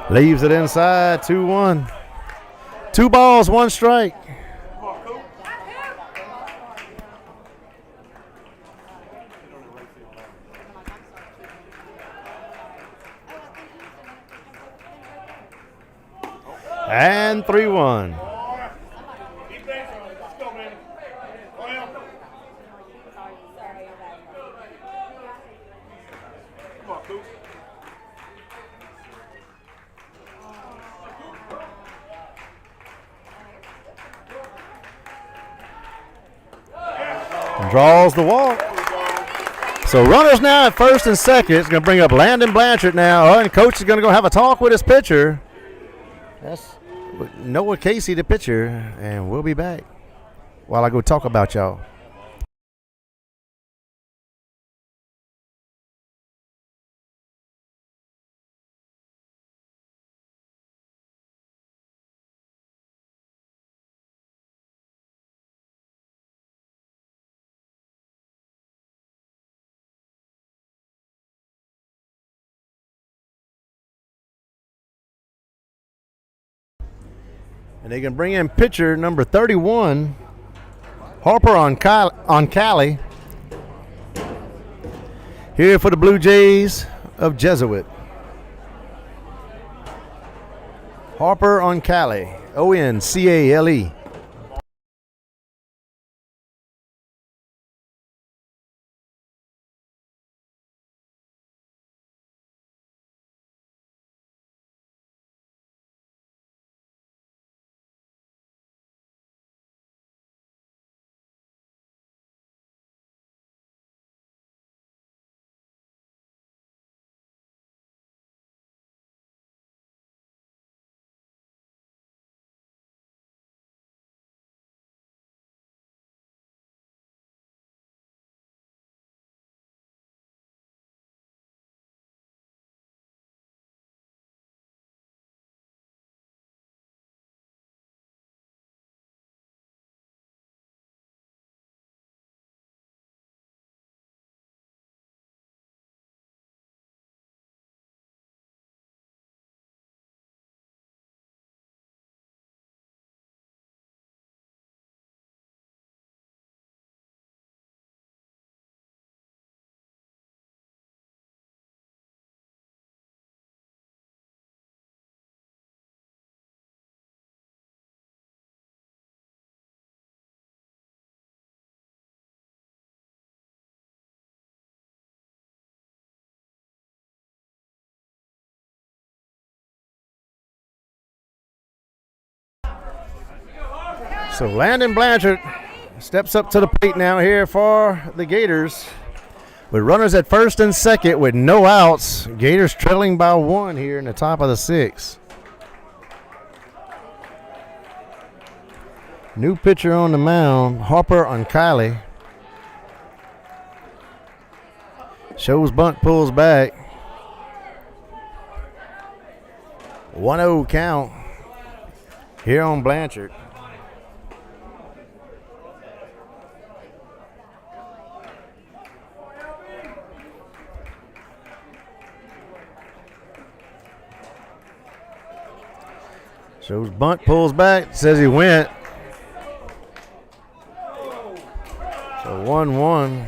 Speaker 1: Leaves it inside, 2-1. 2 balls, 1 strike. And 3-1.
Speaker 4: Let's go, man. Come on, Coop.
Speaker 1: Draws the walk. So runners now at first and second. It's going to bring up Landon Blanchard now. And coach is going to go have a talk with his pitcher. That's Noah Casey, the pitcher. And we'll be back while I go talk about y'all. And they can bring in pitcher number 31, Harper on Cali. Here for the Blue Jays of Jesuit. Harper on Cali, Oncale. So Landon Blanchard steps up to the plate now here for the Gators. With runners at first and second with no outs. Gators trailing by 1 here in the top of the 6th. New pitcher on the mound, Harper on Kylie. Shows bunt, pulls back. 1-0 count here on Blanchard. Shows bunt, pulls back, says he went. So 1-1.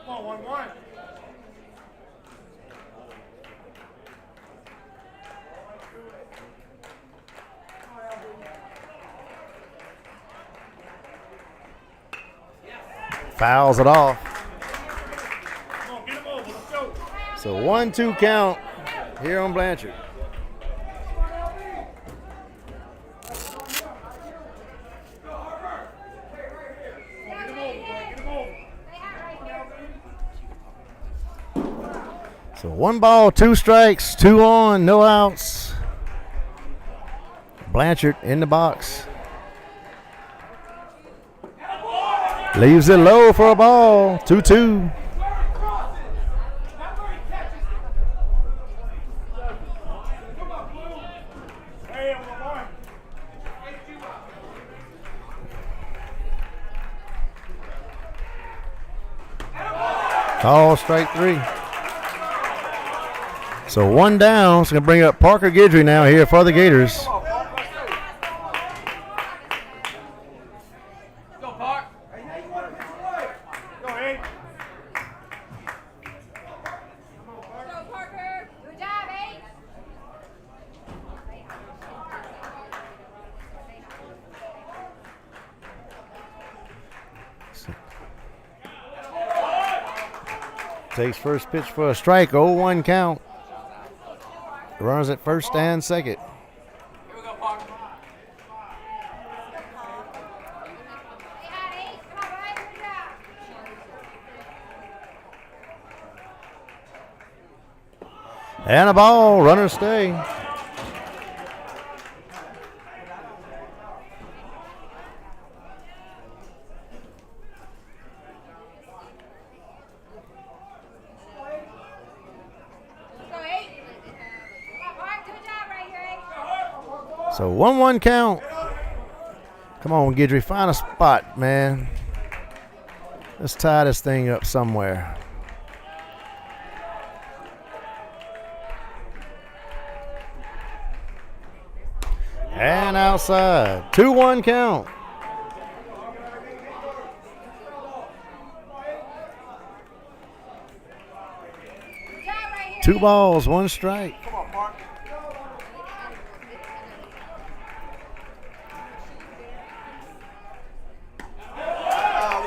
Speaker 4: Come on, 1-1.
Speaker 1: Fouls it off.
Speaker 4: Come on, get him over. Let's go.
Speaker 1: So 1-2 count here on Blanchard. So 1 ball, 2 strikes, 2 on, no outs. Blanchard in the box. Leaves it low for a ball. 2-2. Call strike 3. So 1 down. It's going to bring up Parker Guidry now here for the Gators. Takes first pitch for a strike, 0-1 count. Runners at first and second. And a ball, runners stay. So 1-1 count. Come on, Guidry, find a spot, man. Let's tie this thing up somewhere. And outside. 2-1 count. Two balls, 1 strike.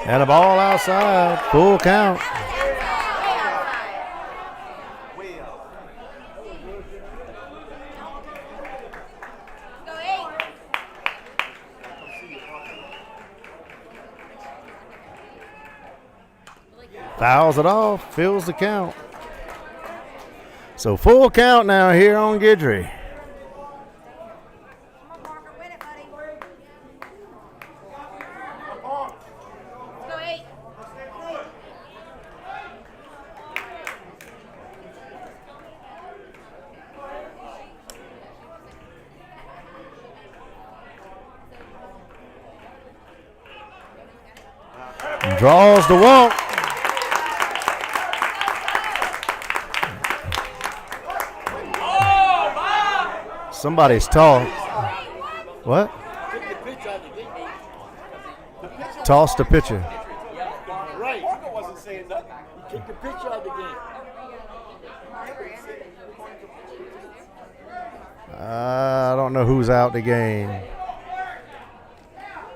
Speaker 1: And a ball outside, full count. Fouls it off, fills the count. So full count now here on Guidry. Draws the walk. Somebody's tall. What? Toss the pitcher.
Speaker 4: Right. Parker wasn't saying nothing. He kicked the pitch out of the game.
Speaker 1: I don't know who's out the game.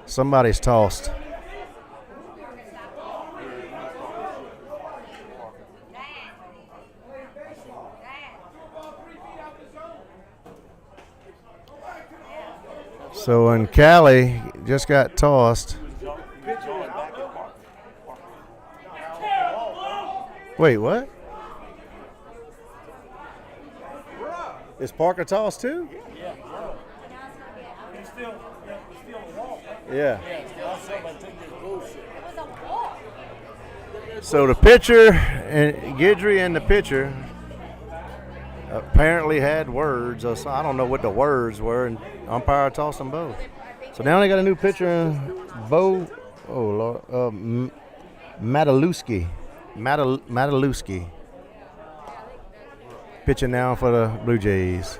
Speaker 1: Somebody's tossed. So when Callie just got tossed. Wait, what? Is Parker tossed too? Yeah. So the pitcher and Guidry and the pitcher apparently had words. I don't know what the words were, and umpire tossed them both. So now they got a new pitcher, Matalewski. Matalewski. Pitching now for the Blue Jays.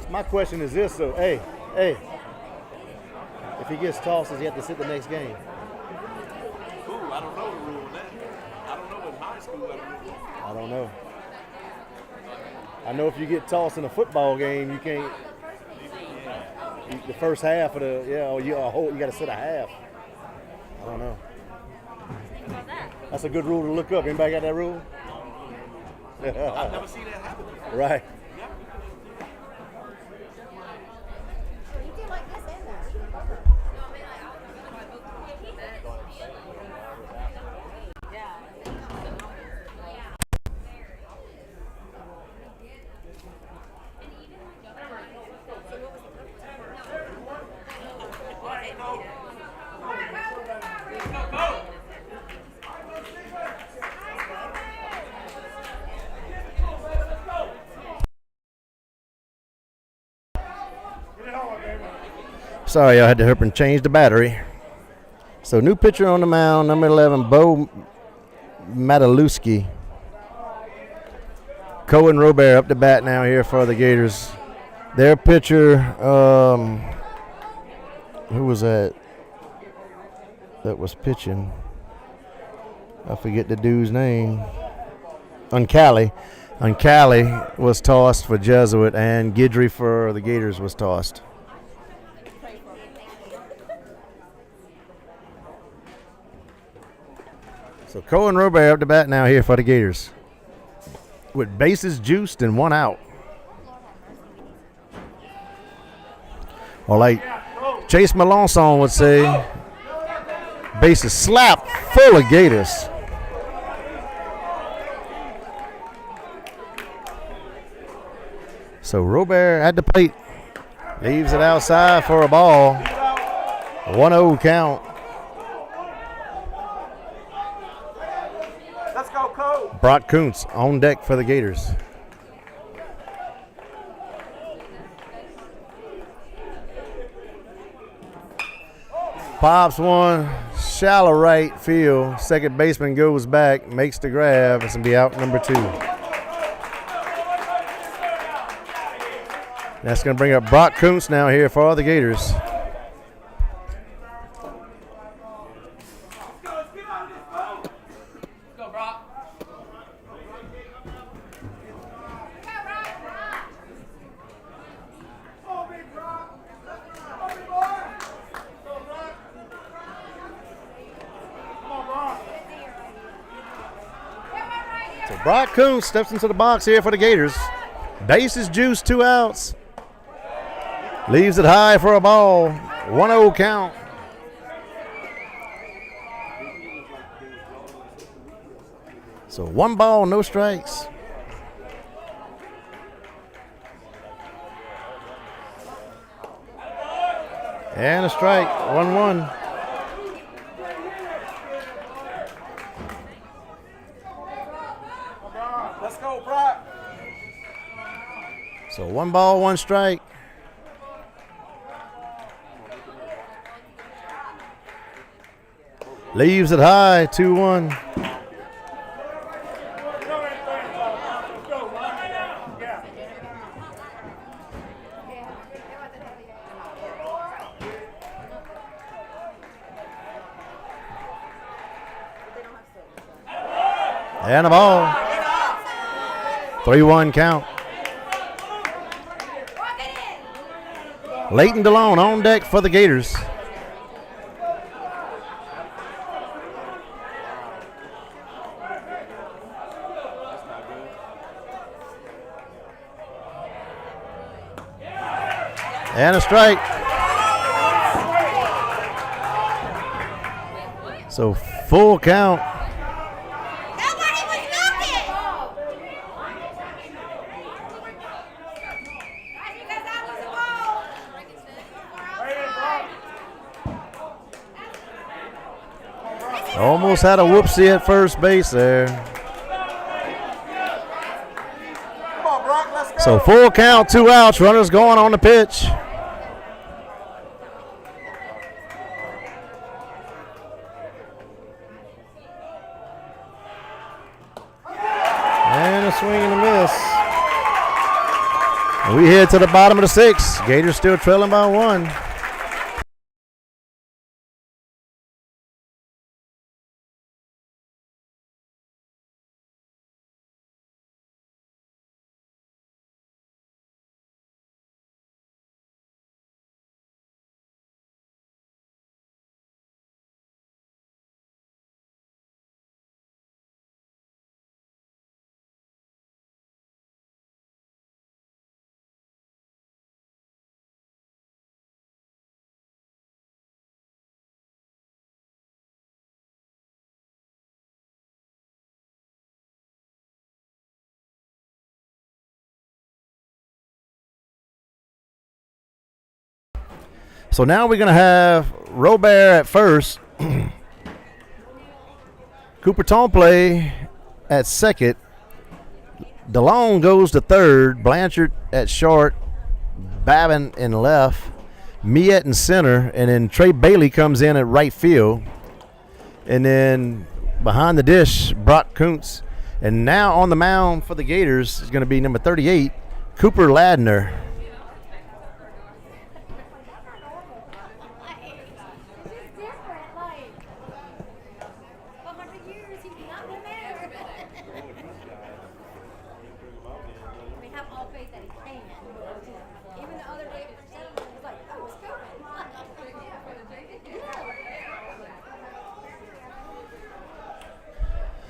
Speaker 1: My question is this, though. Hey. If he gets tossed, does he have to sit the next game?
Speaker 5: Ooh, I don't know the rule on that. I don't know in high school what the rule.
Speaker 1: I don't know. I know if you get tossed in a football game, you can't. The first half of the you got to sit a half. I don't know. That's a good rule to look up. Anybody got that rule?
Speaker 5: I've never seen that happen before.
Speaker 1: Right.
Speaker 3: You do like this in there.
Speaker 1: Sorry, I had to help and change the battery. So new pitcher on the mound, number 11, Bo Mataluski. Cohen Robert up to bat now here for the Gators. Their pitcher, who was that was pitching? I forget the dude's name. Uncali was tossed for Jesuit, and Guidry for the Gators was tossed. So Cohen Robert up to bat now here for the Gators, with bases juiced and one out. Or like Chase Melanson would say, bases slapped full of Gators. So Robert at the plate, leaves it outside for a ball. 1-0 count.
Speaker 4: Let's go, Cole.
Speaker 1: Brock Kuntz on deck for the Gators. Pops one, shallow right field. Second baseman goes back, makes the grab. It's going to be out number 2. That's going to bring up Brock Kuntz now here for the Gators. So Brock Kuntz steps into the box here for the Gators. Bases juiced, 2 outs. Leaves it high for a ball. 1-0 count. So 1 ball, no strikes. And a strike, 1-1.
Speaker 4: Let's go, Brock.
Speaker 1: So 1 ball, 1 strike. Leaves it high, 2-1. And a ball. 3-1 count. Leighton DeLone on deck for the Gators. And a strike. So full count.
Speaker 3: Nobody was looking. That's because that was a ball.
Speaker 1: Almost had a whoopsie at first base there.
Speaker 4: Come on, Brock. Let's go.
Speaker 1: So full count, 2 outs. Runners going on the pitch. And a swing and a miss. And we head to the bottom of the 6th. Gators still trailing by 1. So now we're going to have Robert at first, Cooper Tomplay at second, DeLong goes to third, Blanchard at short, Babin in left, Miette in center, and then Trey Bailey comes in at right field. And then behind the dish, Brock Kuntz. And now on the mound for the Gators is going to be number 38, Cooper Ladner.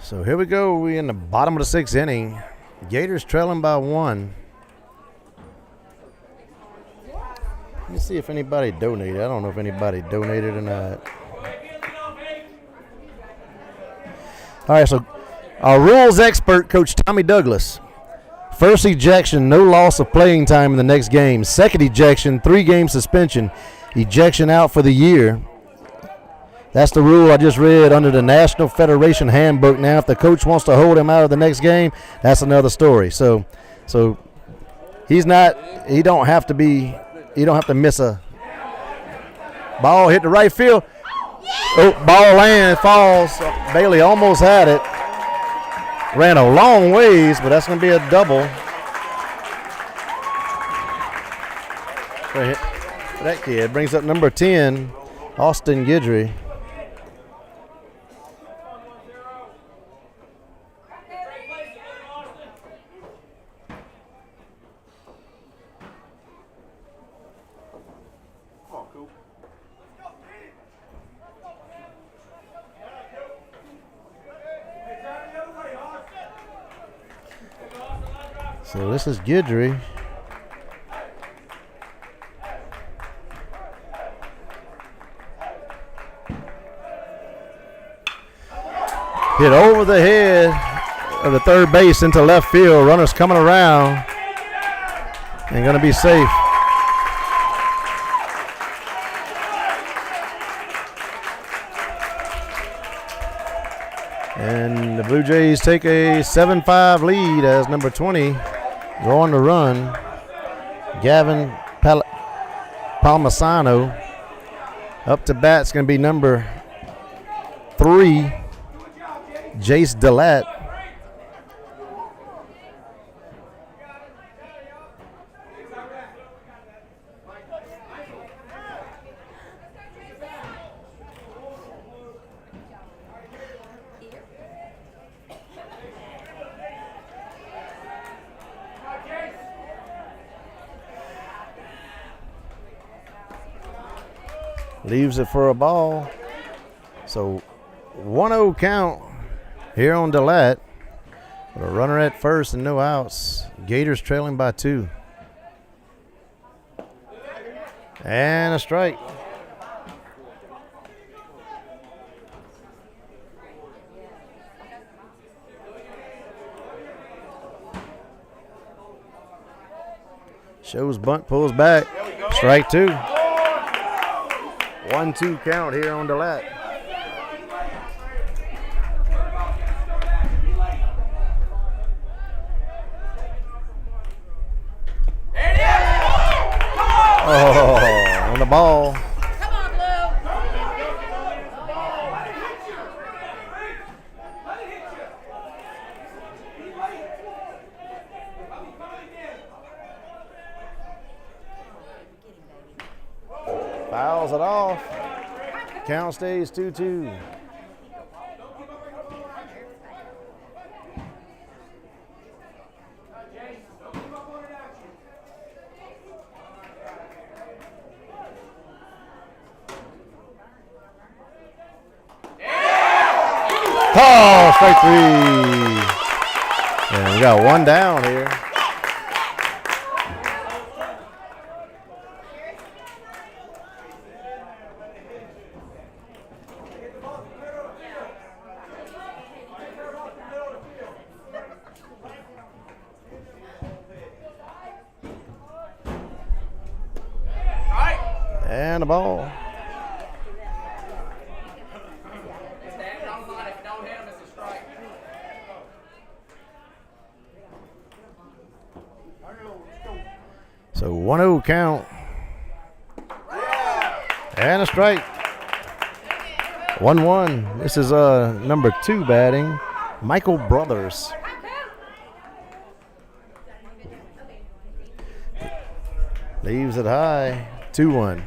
Speaker 1: So here we go. We're in the bottom of the 6th inning. Gators trailing by 1. Let me see if anybody donated. I don't know if anybody donated or not. All right, so our rules expert, Coach Tommy Douglas. First ejection, no loss of playing time in the next game. Second ejection, 3-game suspension. Ejection out for the year. That's the rule I just read under the National Federation Handbook. Now, if the coach wants to hold him out of the next game, that's another story. So he's not. He don't have to be. You don't have to miss a ball. Hit the right field. Oh, ball lands, falls. Bailey almost had it. Ran a long ways, but that's going to be a double. That kid brings up number 10, Austin Guidry. So this is Guidry. Hit over the head of the third base into left field. Runners coming around and going to be safe. And the Blue Jays take a 7-5 lead as number 20 going to run. Gavin Palmasano. Up to bat is going to be number 3, Jace Delatte. Leaves it for a ball. So 1-0 count here on Delatte. With a runner at first and no outs. Gators trailing by 2. And a strike. Shows bunt, pulls back. Strike 2. 1-2 count here on Delatte. Oh, on the ball.
Speaker 3: Come on, Blue.
Speaker 1: Fouls it off. Count stays 2-2. Oh, strike 3. And we got one down here. And the ball. So 1-0 count. And a strike. 1-1. This is number 2 batting, Michael Brothers. Leaves it high. 2-1.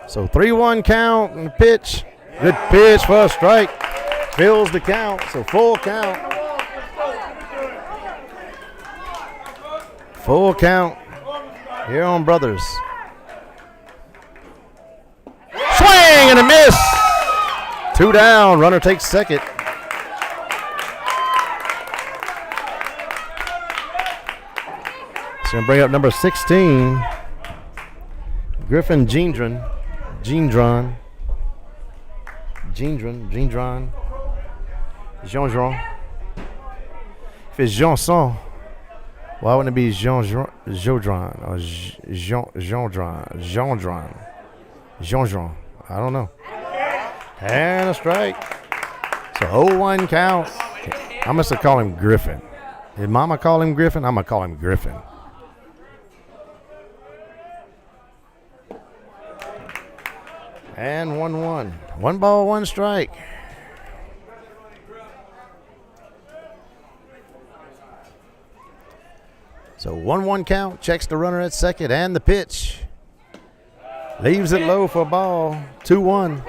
Speaker 1: So 3-1 count and pitch. Good pitch for a strike. Fills the count, so full count. Full count here on Brothers. Swing and a miss. 2 down, runner takes second. It's going to bring up number 16, Griffin Gendron. Jean-Jean. If it's Janson, why wouldn't it be Jean-Jean or Jean-Jean? I don't know. And a strike. So 0-1 count. I must have called him Griffin. Did Mama call him Griffin? I'm going to call him Griffin. And 1-1. 1 ball, 1 strike. So 1-1 count. Checks the runner at second and the pitch. Leaves it low for a ball. 2-1.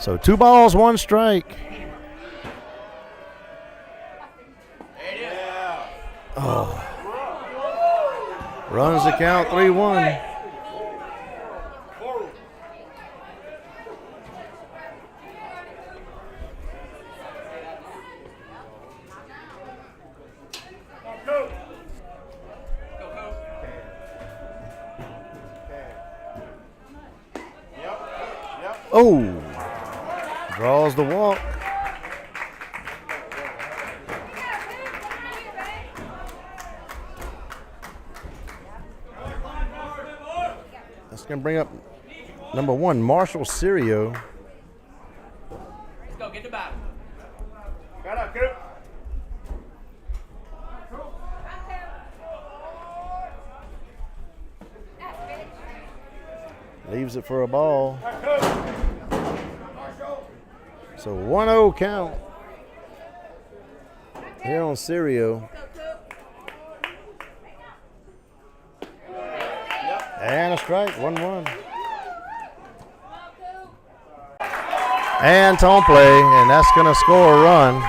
Speaker 1: So 2 balls, 1 strike. Oh. Runs the count 3-1. Oh. Draws the walk. That's going to bring up number 1, Marshall Serio.
Speaker 6: Let's go, get the bat.
Speaker 4: Got up, Coop.
Speaker 1: Leaves it for a ball. So 1-0 count here on Serio. And a strike, 1-1. And tone play, and that's going to score a run.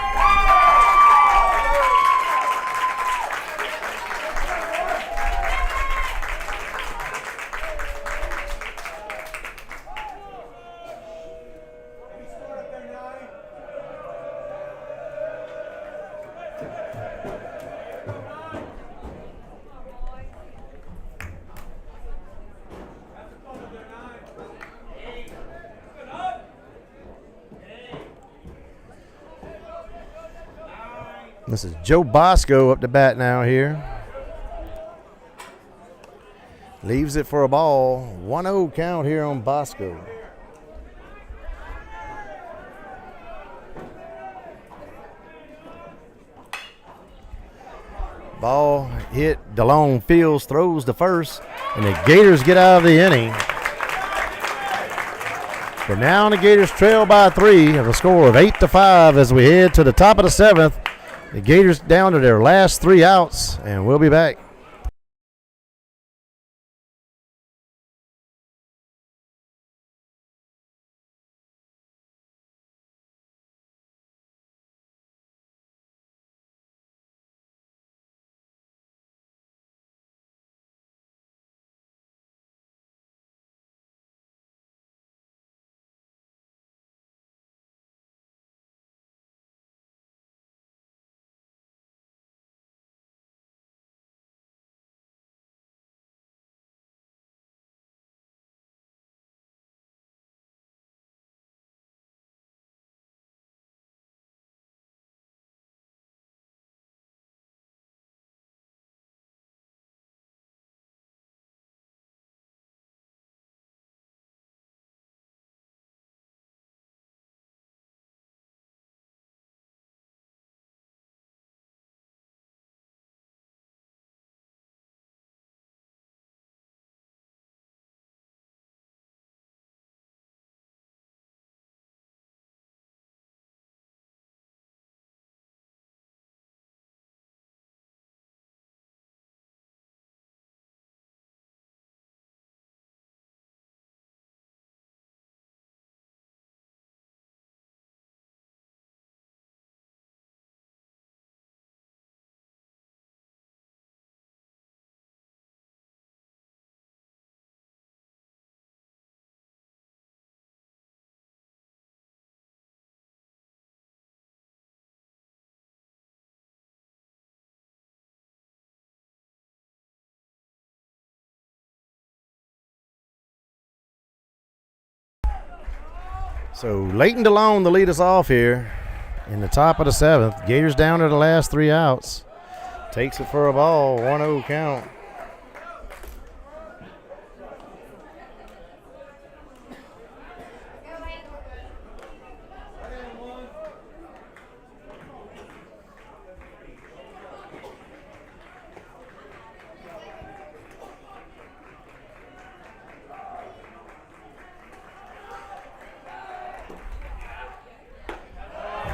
Speaker 1: This is Joe Bosco up to bat now here. Leaves it for a ball. 1-0 count here on Bosco. Ball hit. DeLong fields, throws to first, and the Gators get out of the inning. But now the Gators trail by 3 of a score of 8-5 as we head to the top of the 7th. The Gators down to their last 3 outs, and we'll be back. So Leighton DeLong to lead us off here in the top of the 7th. Gators down to the last 3 outs. Takes it for a ball, 1-0 count.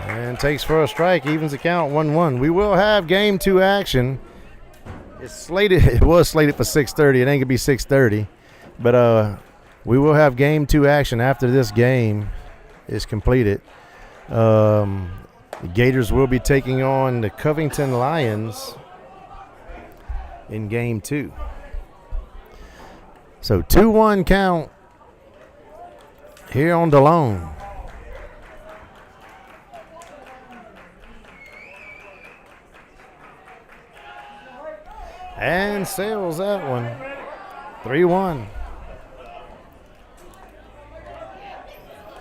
Speaker 1: And takes for a strike, evens the count 1-1. We will have game 2 action. It was slated for 6:30. It ain't gonna be 6:30, but we will have game 2 action after this game is completed. The Gators will be taking on the Covington Lions in game 2. So 2-1 count here on DeLong. And sails that one. 3-1.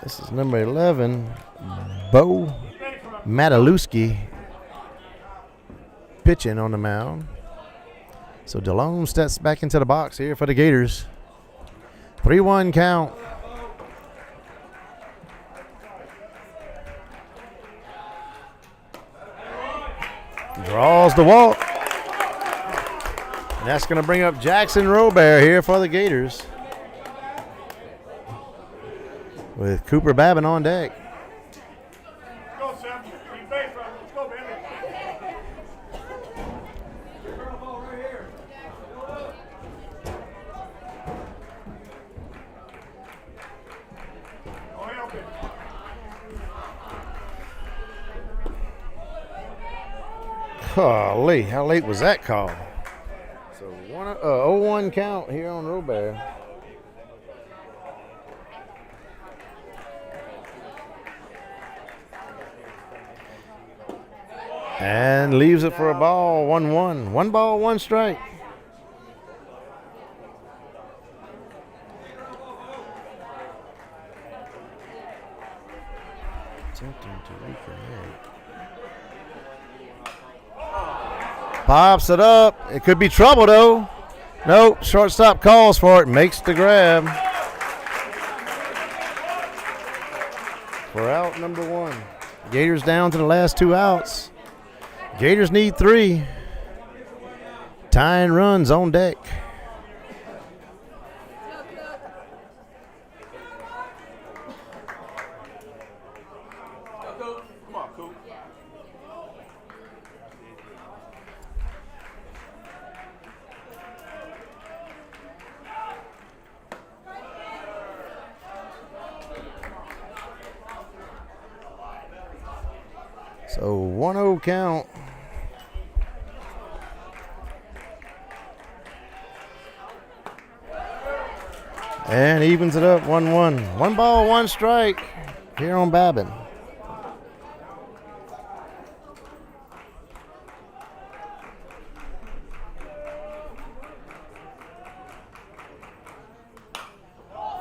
Speaker 1: This is number 11, Bo Matalewski, pitching on the mound. So DeLong steps back into the box here for the Gators. 3-1 count. Draws the walk. And that's going to bring up Jackson Robert here for the Gators, with Cooper Babin on deck.
Speaker 4: Go, Sam. Keep base, Rob. Let's go, baby. Oh, help it.
Speaker 1: Golly, how late was that call? So 0-1 count here on Robert. And leaves it for a ball, 1-1. 1 ball, 1 strike. Attempting to reconnect. Pops it up. It could be trouble, though. Nope, shortstop calls for it, makes the grab. For out number 1. Gators down to the last 2 outs. Gators need 3. Tying runs on deck.
Speaker 4: Come on, Coop.
Speaker 1: So 1-0 count. And evens it up 1-1. 1 ball, 1 strike here on Babin.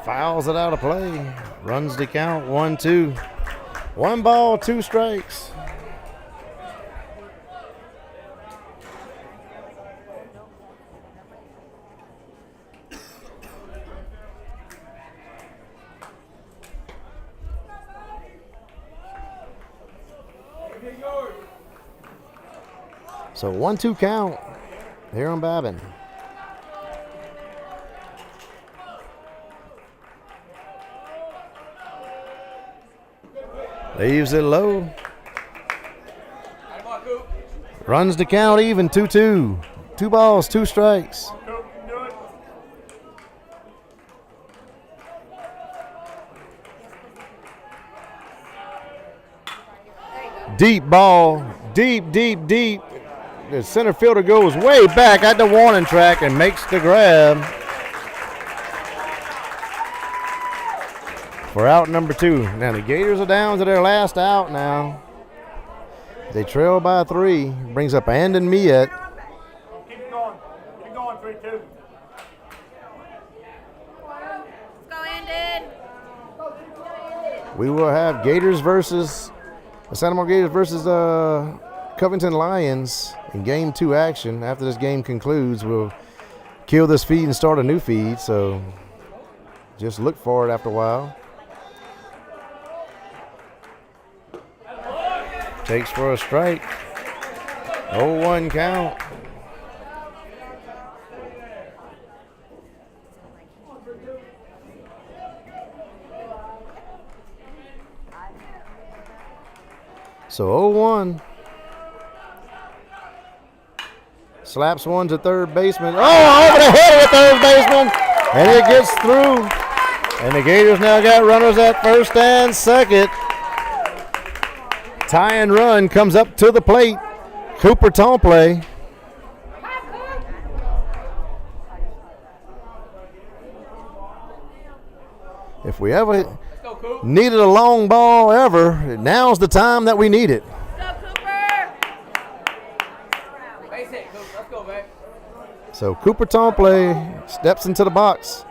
Speaker 1: Fouls it out of play. Runs the count 1-2. 1 ball, 2 strikes. So 1-2 count here on Babin. Leaves it low. Runs the count even 2-2. 2 balls, 2 strikes. Deep ball, deep. The center fielder goes way back at the warning track and makes the grab for out number 2. Now the Gators are down to their last out now. They trail by 3. Brings up Andon Miet.
Speaker 4: Keep going. Keep going, 3-2.
Speaker 3: Let's go, Andon.
Speaker 1: We will have Gators versus Santa Monica Gators versus Covington Lions in game 2 action. After this game concludes, we'll kill this feed and start a new feed. So just look for it after a while. Takes for a strike. 0-1 count. So 0-1. Slaps one to third baseman. Oh, over the head of the third baseman. And it gets through. And the Gators now got runners at first and second. Tying run comes up to the plate. Cooper Tomplay. If we ever needed a long ball ever, now's the time that we need it.
Speaker 3: Let's go, Cooper.
Speaker 6: Base hit, Coop. Let's go, babe.
Speaker 1: So Cooper Tomplay steps into the box.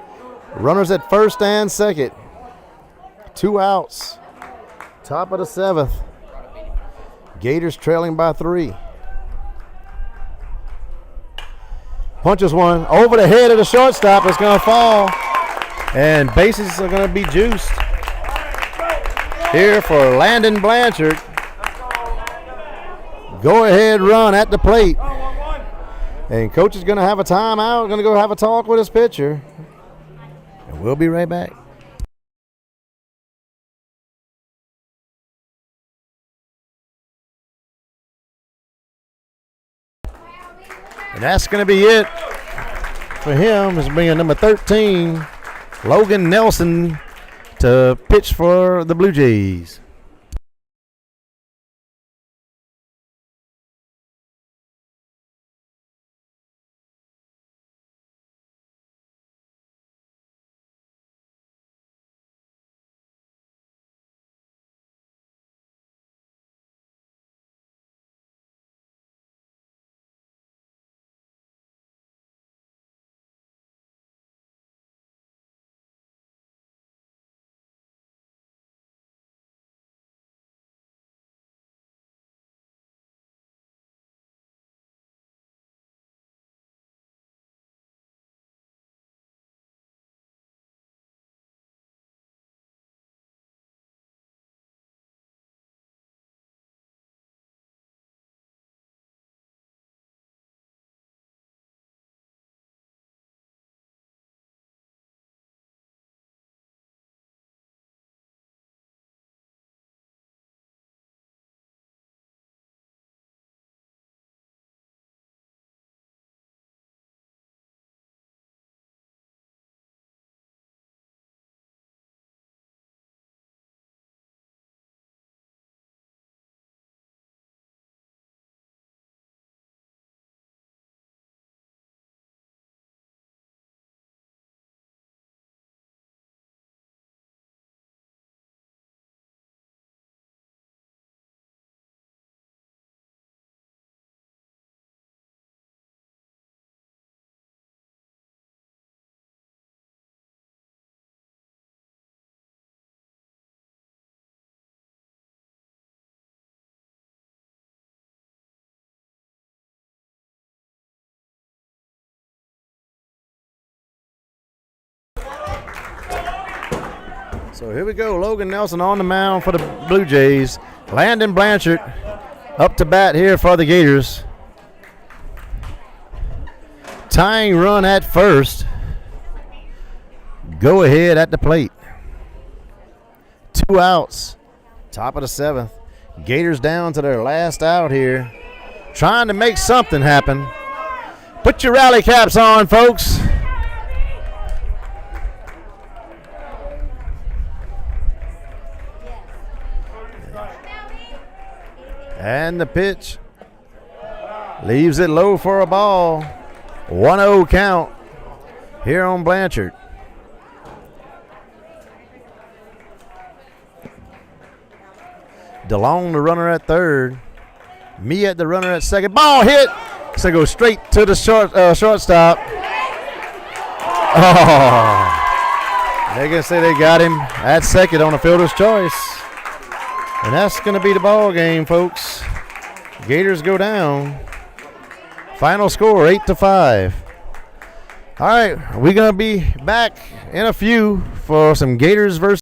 Speaker 1: Runners at first and second. 2 outs. Top of the 7th. Gators trailing by 3. Punches one over the head of the shortstop. It's going to fall. And bases are going to be juiced here for Landon Blanchard. Go ahead run at the plate. And coach is going to have a timeout. Going to go have a talk with his pitcher. And we'll be right back. And that's going to be it for him. Is bringing number 13, Logan Nelson, to pitch for the Blue Jays. So here we go. Logan Nelson on the mound for the Blue Jays. Landon Blanchard up to bat here for the Gators. Tying run at first. Go ahead at the plate. 2 outs. Top of the 7th. Gators down to their last out here. Trying to make something happen. Put your rally caps on, folks. And the pitch. Leaves it low for a ball. 1-0 count here on Blanchard. DeLong, the runner at third. Me at the runner at second. Ball hit. So go straight to the shortstop. Oh. They're going to say they got him at second on a fielder's choice. And that's going to be the ball game, folks. Gators go down. Final score, 8-5. All right, we're going to be back in a few for some Gators versus